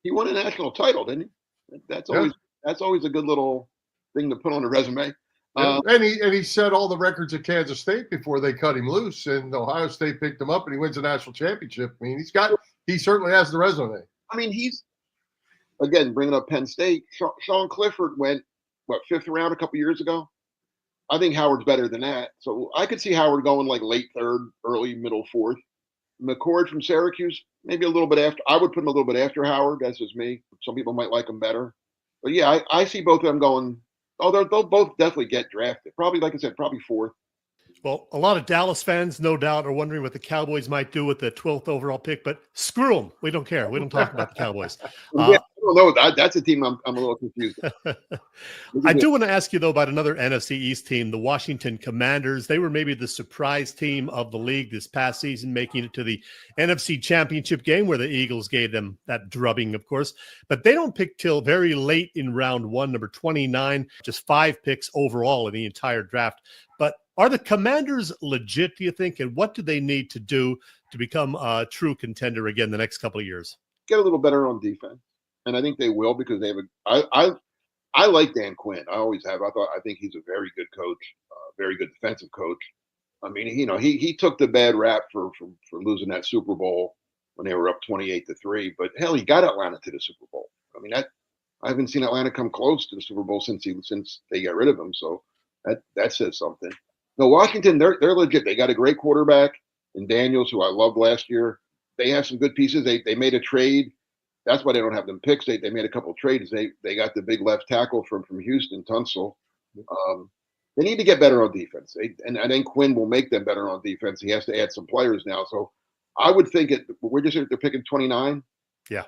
he won a national title, didn't he? That's always a good little thing to put on a resume. And he set all the records at Kansas State before they cut him loose, and Ohio State picked him up, and he wins a national championship. I mean, he certainly has the resume. I mean, he's again bringing up Penn State. Sean Clifford went 5th round a couple years ago. I think Howard's better than that, so I could see Howard going like late 3rd, early middle 4th. McCord from Syracuse, maybe a little bit after. I would put him a little bit after Howard. That's just me. Some people might like him better, but yeah, I see both of them going. Oh, they'll both definitely get drafted. Probably, like I said, probably 4th. Well, a lot of Dallas fans, no doubt, are wondering what the Cowboys might do with the 12th overall pick, but screw them. We don't care. We don't talk about the Cowboys. I don't know. That's a team I'm a little confused. I do want to ask you, though, about another NFC East team, the Washington Commanders. They were maybe the surprise team of the league this past season, making it to the NFC Championship game where the Eagles gave them that drubbing, of course. But they don't pick till very late in round 1, number 29, just 5 picks overall in the entire draft. But are the Commanders legit, do you think? And what do they need to do to become a true contender again the next couple of years? Get a little better on defense. And I think they will, because they have I like Dan Quinn. I always have. I think he's a very good coach, very good defensive coach. I mean, he took the bad rap for losing that Super Bowl when they were up 28-3. But hell, he got Atlanta to the Super Bowl. I mean, I haven't seen Atlanta come close to the Super Bowl since they got rid of him. So that says something. No, Washington, they're legit. They got a great quarterback in Daniels, who I loved last year. They have some good pieces. They made a trade. That's why they don't have them picks. They made a couple of trades. They got the big left tackle from Houston, Tunsil. They need to get better on defense. And I think Quinn will make them better on defense. He has to add some players now. So I would think they're picking 29. Yeah.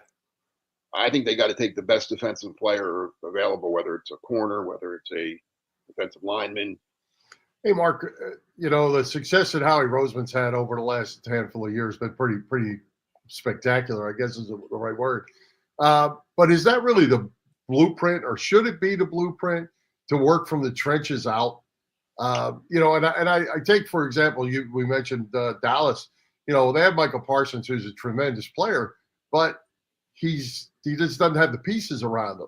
I think they got to take the best defensive player available, whether it's a corner, whether it's a defensive lineman. Hey, Mark, the success that Howie Roseman's had over the last handful of years has been pretty spectacular, I guess is the right word. But is that really the blueprint, or should it be the blueprint to work from the trenches out? And I take, for example, we mentioned Dallas. They have Michael Parsons, who's a tremendous player, but he just doesn't have the pieces around him.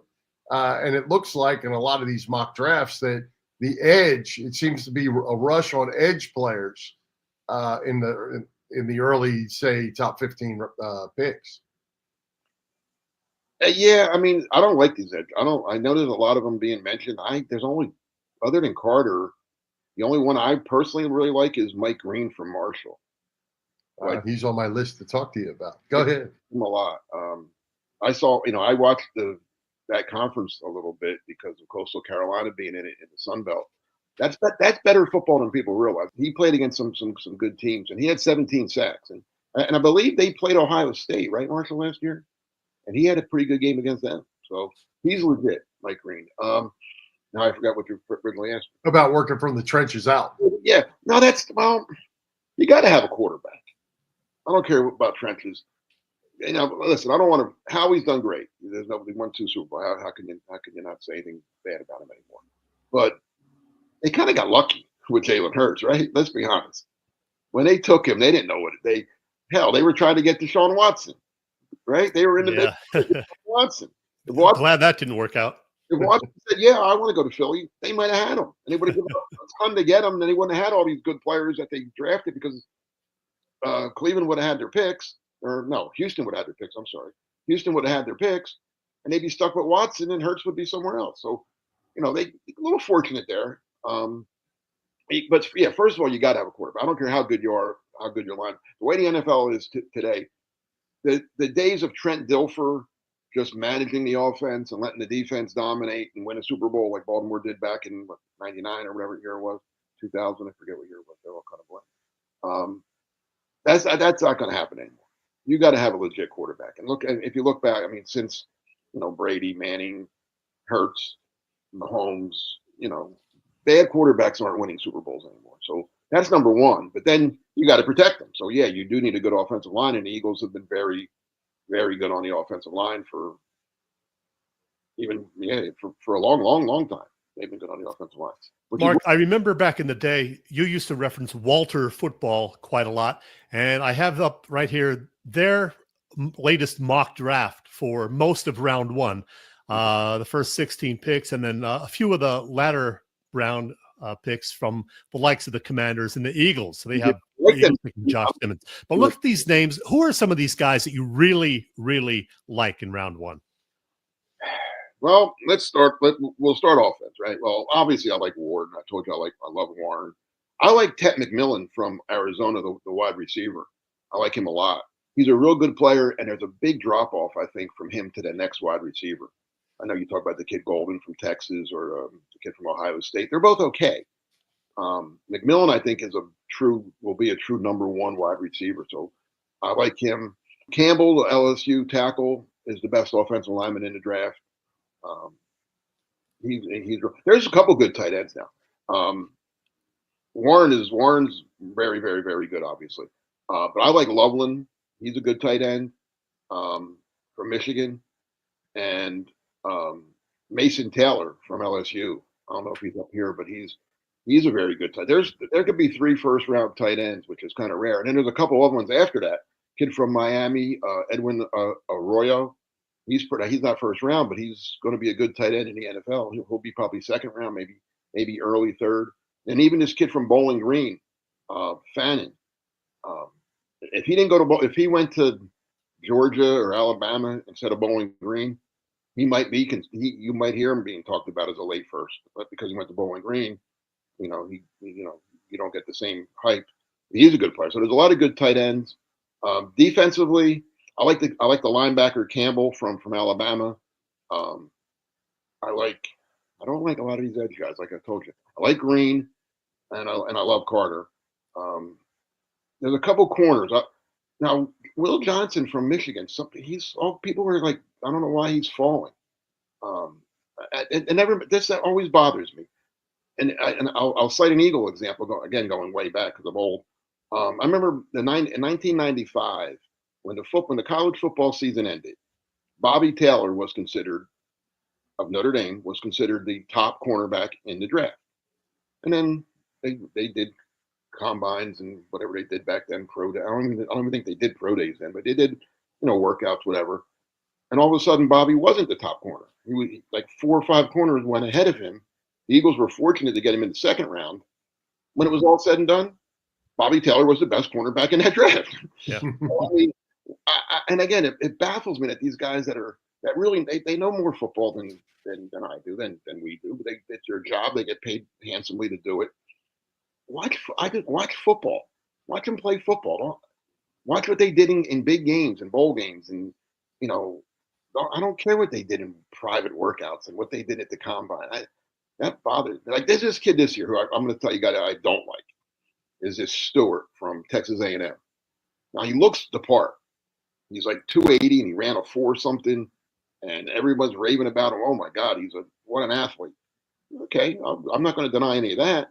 And it looks like in a lot of these mock drafts that the edge, it seems to be a rush on edge players in the early, say, top 15 picks. Yeah, I mean, I don't like these edge. I know there's a lot of them being mentioned. There's only, other than Carter, the only one I personally really like is Mike Green from Marshall. He's on my list to talk to you about. Go ahead. Him a lot. I saw, I watched that conference a little bit because of Coastal Carolina being in it in the Sun Belt. That's better football than people realize. He played against some good teams, and he had 17 sacks. And I believe they played Ohio State, right, Marshall, last year? And he had a pretty good game against them. So he's legit, Mike Green. Now I forgot what you originally asked. About working from the trenches out. Yeah. No, You got to have a quarterback. I don't care about trenches. Listen, I don't want to. Howie's done great. There's nobody won 2 Super Bowl. How can you not say anything bad about him anymore? But they kind of got lucky with Jalen Hurts, right? Let's be honest. When they took him, they didn't know what they were trying to get Deshaun Watson, right? They were in the middle of Watson. Glad that didn't work out. If Watson said, "Yeah, I want to go to Philly," they might have had him, and they would have given up a ton to get him. And then they wouldn't have had all these good players that they drafted because Cleveland would have had their picks, or no, Houston would have had their picks. I'm sorry, Houston would have had their picks, and they'd be stuck with Watson, and Hurts would be somewhere else. So, they a little fortunate there. But yeah, first of all, you got to have a quarterback. I don't care how good you are, how good your line. The way the NFL is today, the days of Trent Dilfer just managing the offense and letting the defense dominate and win a Super Bowl like Baltimore did back in '99 or whatever year it was, 2000. I forget what year it was. They're all kind of blank. That's not going to happen anymore. You got to have a legit quarterback. And if you look back, I mean, since Brady, Manning, Hurts, Mahomes, bad quarterbacks aren't winning Super Bowls anymore. So that's number one. But then you got to protect them. So yeah, you do need a good offensive line, and the Eagles have been very, very good on the offensive line for a long time. They've been good on the offensive lines. Mark, I remember back in the day, you used to reference Walter football quite a lot. And I have up right here their latest mock draft for most of round 1, the first 16 picks, and then a few of the latter round picks from the likes of the Commanders and the Eagles. So they have Josh Simmons. But look at these names. Who are some of these guys that you really, really like in round 1? Well, we'll start offense, right? Well, obviously I like Ward. I told you I love Warren. I like Ted McMillan from Arizona, the wide receiver. I like him a lot. He's a real good player, and there's a big drop off, I think, from him to the next wide receiver. I know you talk about the kid Golden from Texas or the kid from Ohio State. They're both okay. McMillan, I think, will be a true number 1 wide receiver. So I like him. Campbell, the LSU tackle, is the best offensive lineman in the draft. There's a couple good tight ends now. Warren's very, very, very good, obviously. But I like Loveland. He's a good tight end from Michigan. And Mason Taylor from LSU. I don't know if he's up here, but he's a very good tight. There could be 3 first-round tight ends, which is kind of rare. And then there's a couple other ones after that. Kid from Miami, Edwin Arroyo. He's not first round, but he's going to be a good tight end in the NFL. He'll be probably second round, maybe early third. And even this kid from Bowling Green, Fannin. If he went to Georgia or Alabama instead of Bowling Green, you might hear him being talked about as a late first. But because he went to Bowling Green, you don't get the same hype. He's a good player. So there's a lot of good tight ends. Defensively, I like the linebacker Campbell from Alabama. I don't like a lot of these edge guys, like I told you. I like Green, and I love Carter. There's a couple corners. Now Will Johnson from Michigan. People were like, I don't know why he's falling. This always bothers me. And I'll cite an Eagle example going way back because I'm old. I remember in 1995 when the college football season ended, Bobby Taylor of Notre Dame was considered the top cornerback in the draft. And then they did combines and whatever they did back then, pro day. I don't even think they did pro days then, but they did, workouts, whatever. And all of a sudden, Bobby wasn't the top corner. He was like 4 or 5 corners went ahead of him. The Eagles were fortunate to get him in the second round. When it was all said and done, Bobby Taylor was the best cornerback in that draft. Yeah. And again, it baffles me that these guys that really they know more football than I do, than we do. It's their job. They get paid handsomely to do it. Watch football. Watch them play football. Watch what they did in big games and bowl games, and I don't care what they did in private workouts and what they did at the combine. That bothers me. Like there's this kid this year who I'm going to tell you guys I don't like. Is this Stewart from Texas A&M? Now he looks the part. He's like 280 and he ran a 4 something, and everyone's raving about him. Oh my God, what an athlete. Okay, I'm not going to deny any of that.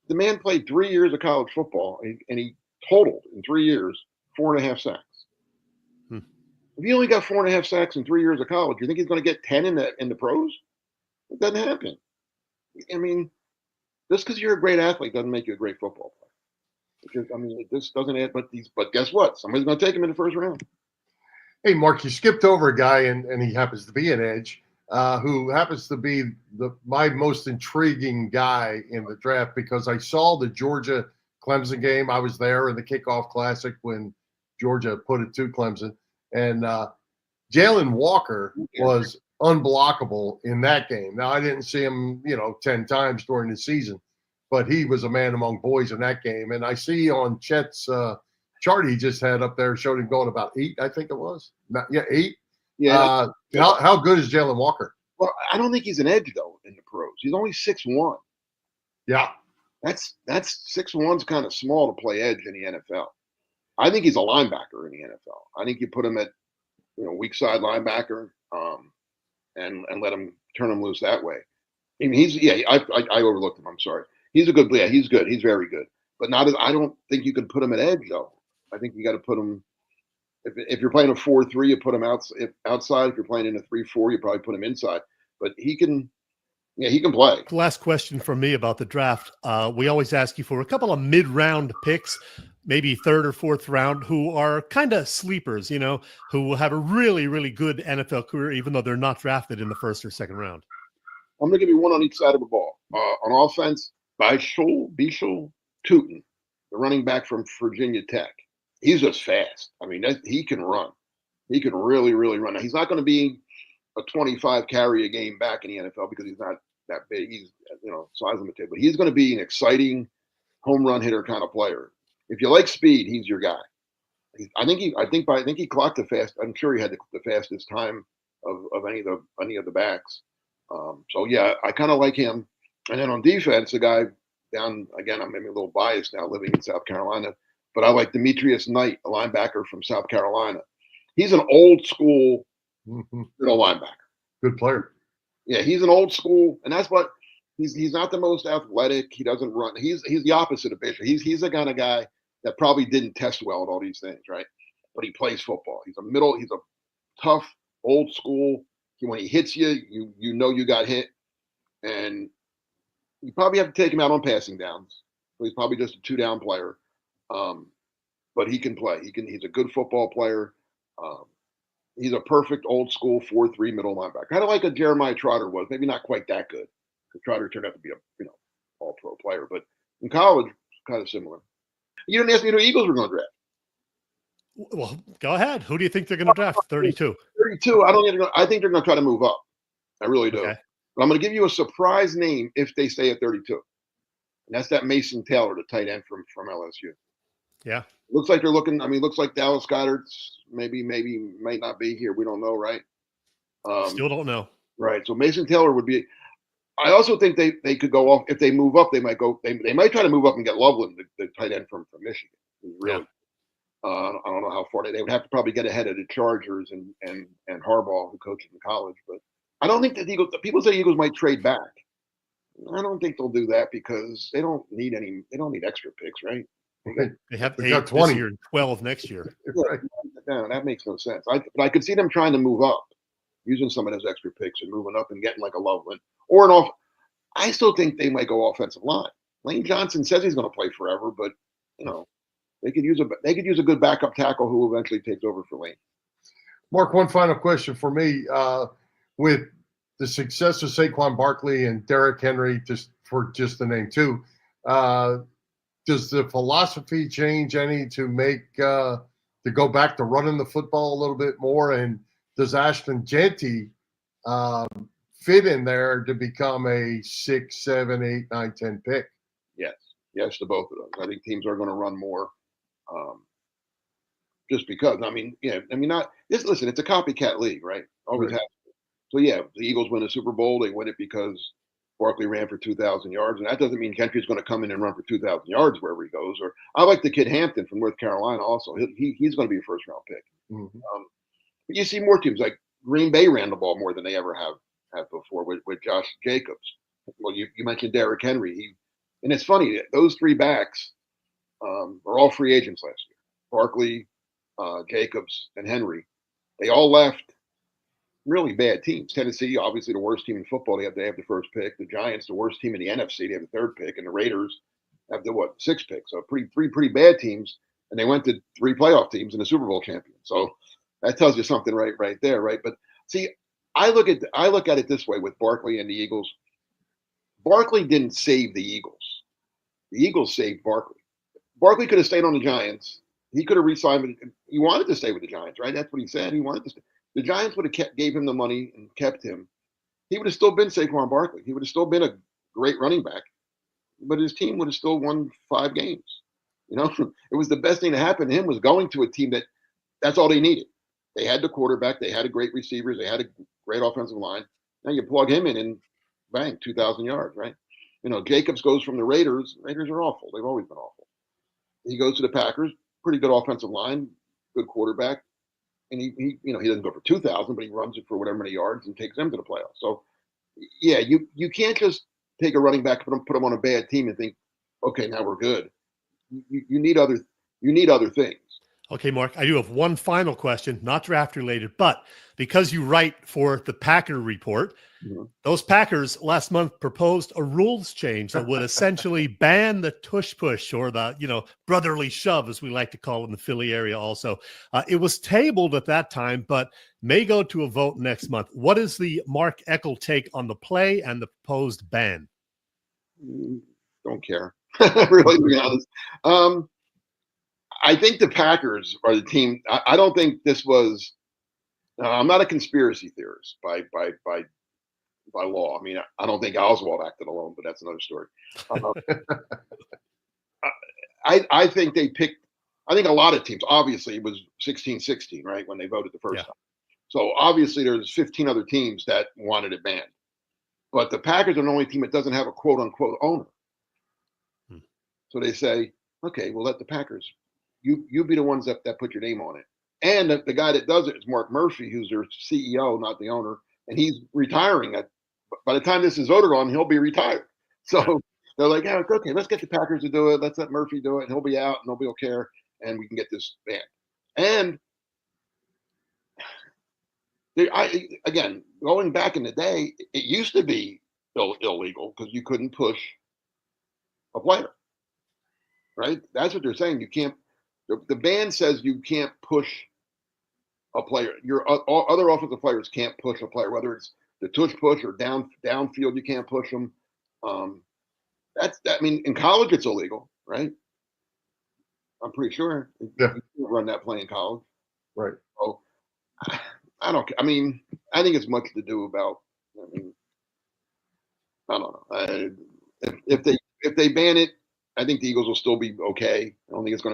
The man played 3 years of college football and he totaled in 3 years 4.5 sacks. If he only got 4.5 sacks in 3 years of college, you think he's going to get 10 in the pros? It doesn't happen. I mean, just because you're a great athlete doesn't make you a great football player. Because, I mean, this doesn't add. But guess what? Somebody's going to take him in the first round. Hey, Mark, you skipped over a guy, and he happens to be an edge, who happens to be my most intriguing guy in the draft because I saw the Georgia-Clemson game. I was there in the kickoff classic when Georgia put it to Clemson. And Jalen Walker was unblockable in that game. Now, I didn't see him, 10 times during the season, but he was a man among boys in that game. And I see on Chet's chart he just had up there, showed him going about 8, I think it was. 8. Yeah. How good is Jalen Walker? Well, I don't think he's an edge, though, in the pros. He's only 6'1". Yeah. That's 6'1's kind of small to play edge in the NFL. I think he's a linebacker in the NFL. I think you put him at, weak side linebacker, and let him turn him loose that way. I mean, I overlooked him. I'm sorry. He's a good, he's good. He's very good. But I don't think you can put him at edge, though. I think you got to put him, if you're playing a 4-3, you put him outside. If you're playing in a 3-4, you probably put him inside. But he can play. Last question from me about the draft. We always ask you for a couple of mid-round picks, maybe 3rd or 4th round, who are kind of sleepers, who will have a really, really good NFL career, even though they're not drafted in the 1st or 2nd round. I'm going to give you one on each side of the ball. On offense, Bishal Tootin, the running back from Virginia Tech. He's just fast. I mean, he can run. He can really, really run. Now, he's not going to be a 25 carry a game back in the NFL because he's not that big. He's, size limited, but he's going to be an exciting home run hitter kind of player. If you like speed, he's your guy. I think he clocked the fast. I'm sure he had the fastest time of any of the backs. So yeah, I kind of like him. And then on defense, the guy down again. I'm maybe a little biased now, living in South Carolina, but I like Demetrius Knight, a linebacker from South Carolina. He's an old school middle linebacker. Good player. Yeah, he's an old school, and that's what he's not the most athletic. He doesn't run. He's the opposite of Bishop. He's the kind of guy that probably didn't test well at all these things, right? But he plays football. He's a tough, old school. When he hits you, you know you got hit, and you probably have to take him out on passing downs. So he's probably just a 2-down player, but he can play. He's a good football player. He's a perfect old school 4-3 middle linebacker, kind of like a Jeremiah Trotter was. Maybe not quite that good, because Trotter turned out to be a all-pro player, but in college, kind of similar. You didn't ask me who Eagles were going to draft. Well, go ahead. Who do you think they're going to draft? 32. 32. I think they're going to try to move up. I really do. Okay. But I'm going to give you a surprise name if they stay at 32. And that's that Mason Taylor, the tight end from LSU. Yeah. Looks like they're looking. I mean, looks like Dallas Goedert's maybe might not be here. We don't know, right? Still don't know. Right. So Mason Taylor would be. I also think they could go off if they move up. They might go. They might try to move up and get Loveland, the tight end from Michigan. Really. Yeah. I don't know how far they would have to probably get ahead of the Chargers and Harbaugh, who coaches in college. But I don't think that the Eagles. People say Eagles might trade back. I don't think they'll do that because they don't need extra picks, right? They have 8 this year and 12 next year. Right. No, that makes no sense. But I could see them trying to move up, using some of those extra picks and moving up and getting like a Loveland or an off. I still think they might go offensive line. Lane Johnson says he's going to play forever, but they could use a good backup tackle who eventually takes over for Lane. Mark, one final question for me. With the success of Saquon Barkley and Derrick Henry, just the name too, does the philosophy change any to make to go back to running the football a little bit more? And does Ashton Jeanty fit in there to become a 6, 7, 8, 9, 10 pick? Yes to both of those. I think teams are going to run more, just because. Listen, it's a copycat league, right? Always has. So yeah, the Eagles win a Super Bowl. They win it because Barkley ran for 2,000 yards, and that doesn't mean Gentry's going to come in and run for 2,000 yards wherever he goes. Or I like the kid Hampton from North Carolina. Also, he's going to be a first-round pick. Mm-hmm. But you see more teams like Green Bay ran the ball more than they ever have before with Josh Jacobs. Well, you mentioned Derrick Henry. And it's funny, those 3 backs, are all free agents last year. Barkley, Jacobs, and Henry. They all left really bad teams. Tennessee, obviously the worst team in football. They have the first pick. The Giants, the worst team in the NFC. They have the third pick. And the Raiders have the sixth pick. So three pretty bad teams. And they went to 3 playoff teams and the Super Bowl champion. So that tells you something right there, right? But see, I look at it this way with Barkley and the Eagles. Barkley didn't save the Eagles. The Eagles saved Barkley. Barkley could have stayed on the Giants. He could have re-signed. He wanted to stay with the Giants, right? That's what he said. He wanted to stay. The Giants would have gave him the money and kept him. He would have still been Saquon Barkley. He would have still been a great running back, but his team would have still won 5 games. You know, it was the best thing to happen to him was going to a team that's all they needed. They had the quarterback. They had a great receivers. They had a great offensive line. Now you plug him in and bang, 2,000 yards, right? You know, Jacobs goes from the Raiders. Raiders are awful. They've always been awful. He goes to the Packers. Pretty good offensive line, good quarterback. And he doesn't go for 2,000, but he runs it for whatever many yards and takes them to the playoffs. So, yeah, you can't just take a running back and put him on a bad team and think, okay, now we're good. You need other things. Okay, Mark, I do have one final question, not draft related, but because you write for the Packer Report, those Packers last month proposed a rules change that would essentially ban the tush push or the, brotherly shove, as we like to call it in the Philly area also. It was tabled at that time, but may go to a vote next month. What is the Mark Eckel take on the play and the proposed ban? Don't care, really, to be honest. I think the Packers are the team. I don't think this was. I'm not a conspiracy theorist by law. I mean, I don't think Oswald acted alone, but that's another story. I think they picked. I think a lot of teams. Obviously, it was 16-16, right, when they voted the first time. So obviously, there's 15 other teams that wanted it banned, but the Packers are the only team that doesn't have a quote unquote owner. So they say, okay, we'll let the Packers. You be the ones that put your name on it. And the guy that does it is Mark Murphy, who's their CEO, not the owner. And he's retiring. By the time this is voted on, he'll be retired. So they're like, yeah, okay, let's get the Packers to do it. Let's let Murphy do it. And he'll be out and nobody will care. And we can get this banned. And again, going back in the day, it used to be illegal because you couldn't push a player. Right? That's what they're saying. You can't. The ban says you can't push a player. Your other offensive players can't push a player, whether it's the tush push or downfield. You can't push them. I mean, in college it's illegal, right? I'm pretty sure. Yeah. You can't run that play in college, right? So I don't. I mean, I think it's much to do about. I don't know. If they ban it. I think the Eagles will still be okay. I don't think the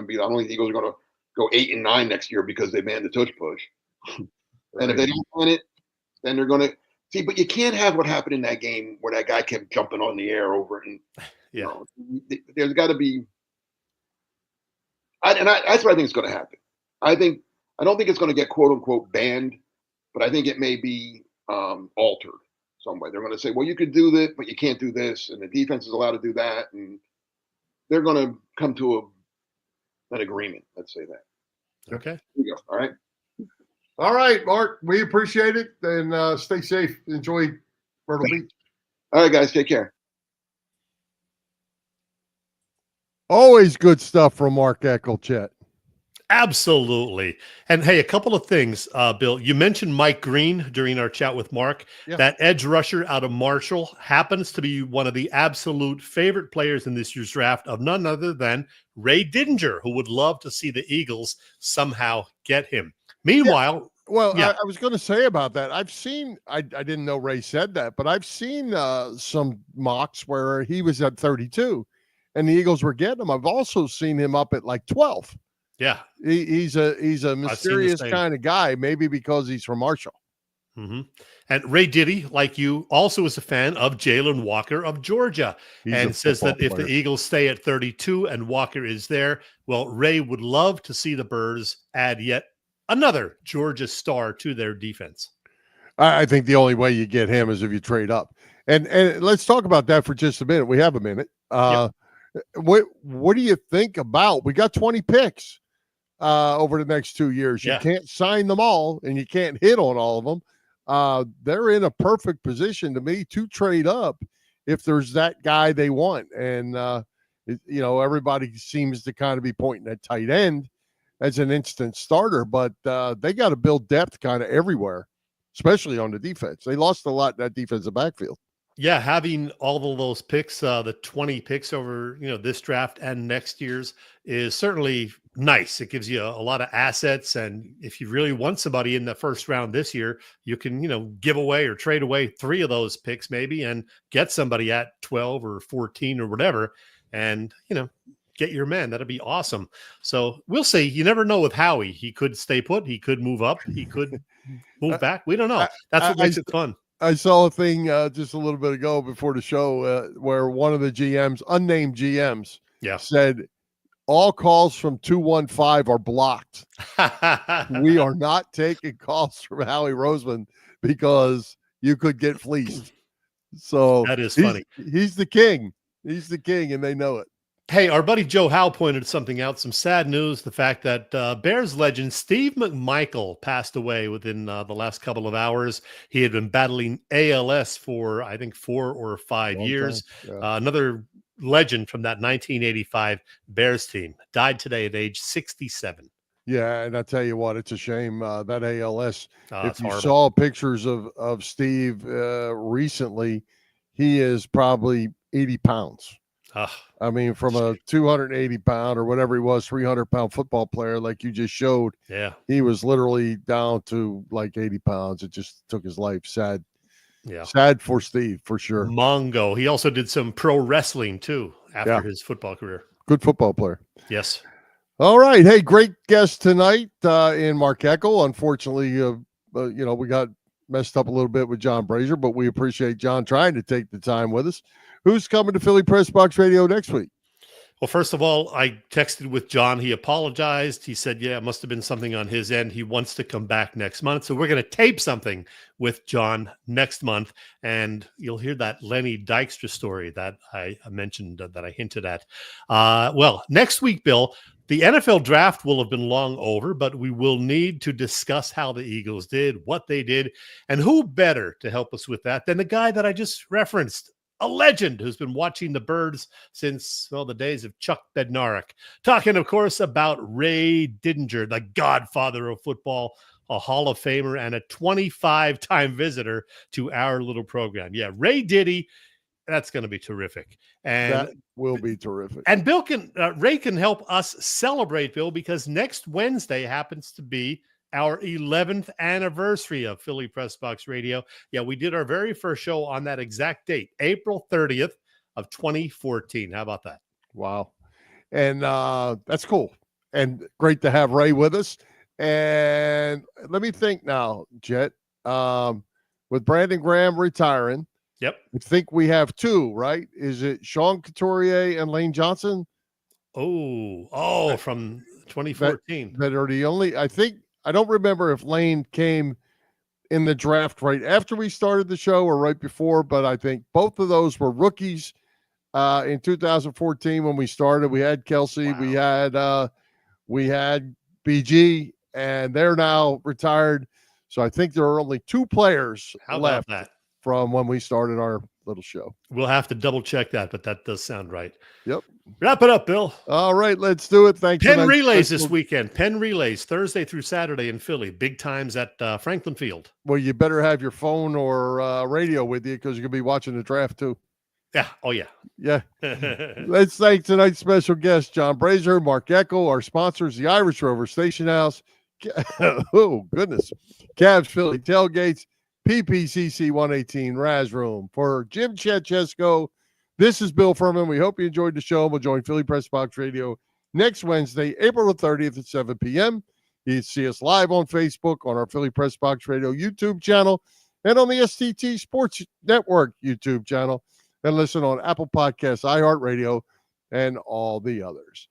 Eagles are going to go 8-9 next year because they banned the tush push. And if they don't ban it, then they're going to see. But you can't have what happened in that game where that guy kept jumping on the air over it. And there's got to be. That's what I think is going to happen. I don't think it's going to get quote unquote banned, but I think it may be altered some way. They're going to say, well, you could do this, but you can't do this, and the defense is allowed to do that, and they're going to come to an agreement. Let's say that. Okay. Here you go. All right. All right, Mark. We appreciate it. And stay safe. Enjoy Myrtle Beach. All right, guys. Take care. Always good stuff from Mark Eckel, Chet. Absolutely. And hey, a couple of things, Bill. You mentioned Mike Green during our chat with Mark. Yeah. That edge rusher out of Marshall happens to be one of the absolute favorite players in this year's draft of none other than Ray Didinger, who would love to see the Eagles somehow get him. Meanwhile, I was going to say about that. I've seen, I didn't know Ray said that, but I've seen some mocks where he was at 32 and the Eagles were getting him. I've also seen him up at like 12. Yeah, he's a mysterious kind of guy, maybe because he's from Marshall. Mm-hmm. And Ray Diddy, like you, also is a fan of Jalen Walker of Georgia, and says that if the Eagles stay at 32 and Walker is there, well, Ray would love to see the Birds add yet another Georgia star to their defense. I think the only way you get him is if you trade up. And let's talk about that for just a minute. We have a minute. What do you think about? We got 20 picks over the next 2 years. You can't sign them all, and you can't hit on all of them. They're in a perfect position to me to trade up if there's that guy they want. And everybody seems to kind of be pointing at tight end as an instant starter, but they got to build depth kind of everywhere, especially on the defense. They lost a lot in that defensive backfield. Yeah, having all of those picks, the 20 picks over, this draft and next year's is certainly nice. It gives you a lot of assets. And if you really want somebody in the first round this year, you can, give away or trade away 3 of those picks maybe and get somebody at 12 or 14 or whatever. And, get your man. That'd be awesome. So we'll see. You never know with Howie. He could stay put. He could move up. He could move back. We don't know. That's what makes it fun. I saw a thing just a little bit ago before the show where one of the GMs, unnamed GMs, said all calls from 215 are blocked. We are not taking calls from Howie Roseman because you could get fleeced. So that is funny. He's the king. He's the king, and they know it. Hey, our buddy Joe Howe pointed something out, some sad news, the fact that Bears legend Steve McMichael passed away within the last couple of hours. He had been battling ALS for, I think, 4 or 5 years. Yeah. Another legend from that 1985 Bears team died today at age 67. Yeah, and I tell you what, it's a shame that ALS. If you horrible. saw pictures of Steve recently, he is probably 80 pounds. I mean, from a 280-pound or whatever he was, 300-pound football player like you just showed, he was literally down to like 80 pounds. It just took his life. Sad. Yeah. Sad for Steve, for sure. Mongo. He also did some pro wrestling, too, after his football career. Good football player. Yes. All right. Hey, great guest tonight in Mark Eckel. Unfortunately, we got messed up a little bit with John Brazer, but we appreciate John trying to take the time with us. Who's coming to Philly Pressbox Radio next week? Well, first of all, I texted with John. He apologized. He said, it must have been something on his end. He wants to come back next month. So we're going to tape something with John next month. And you'll hear that Lenny Dykstra story that I mentioned, that I hinted at. Well, next week, Bill, the NFL draft will have been long over, but we will need to discuss how the Eagles did, what they did, and who better to help us with that than the guy that I just referenced, a legend who's been watching the Birds since, the days of Chuck Bednarik. Talking, of course, about Ray Didinger, the godfather of football, a Hall of Famer, and a 25-time visitor to our little program. Yeah, Ray Diddy. That's going to be terrific. And that will be terrific. And Ray can help us celebrate, Bill, because next Wednesday happens to be our 11th anniversary of Philly Pressbox Radio. Yeah, we did our very first show on that exact date, April 30th of 2014. How about that? Wow. And that's cool. And great to have Ray with us. And let me think now, Jet. With Brandon Graham retiring, I think we have 2, right? Is it Sean Couturier and Lane Johnson? Oh, from 2014. That are the only, I don't remember if Lane came in the draft right after we started the show or right before, but I think both of those were rookies in 2014 when we started. We had Kelsey, we had BG, and they're now retired. So I think there are only 2 players left from when we started our little show. We'll have to double check that, but that does sound right. Yep. Wrap it up, Bill. All right, let's do it. Thanks. Penn relays this weekend. Penn relays Thursday through Saturday in Philly. Big times at Franklin Field. Well, you better have your phone or radio with you because you're going to be watching the draft too. Yeah. Oh, yeah. Yeah. Let's thank tonight's special guest, John Brazer, Mark Eckel, our sponsors, the Irish Rover Station House. Oh, goodness. Cavs Philly Tailgates, PPCC 118 Raz Room. For Jim Chechesko, this is Bill Furman. We hope you enjoyed the show. We'll join Philly Pressbox Radio next Wednesday, April the 30th at 7 p.m. You can see us live on Facebook, on our Philly Pressbox Radio YouTube channel, and on the STT Sports Network YouTube channel, and listen on Apple Podcasts, iHeartRadio, and all the others.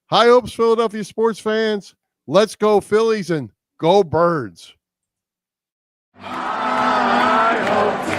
High hopes, Philadelphia sports fans. Let's go Phillies and go Birds. High hopes.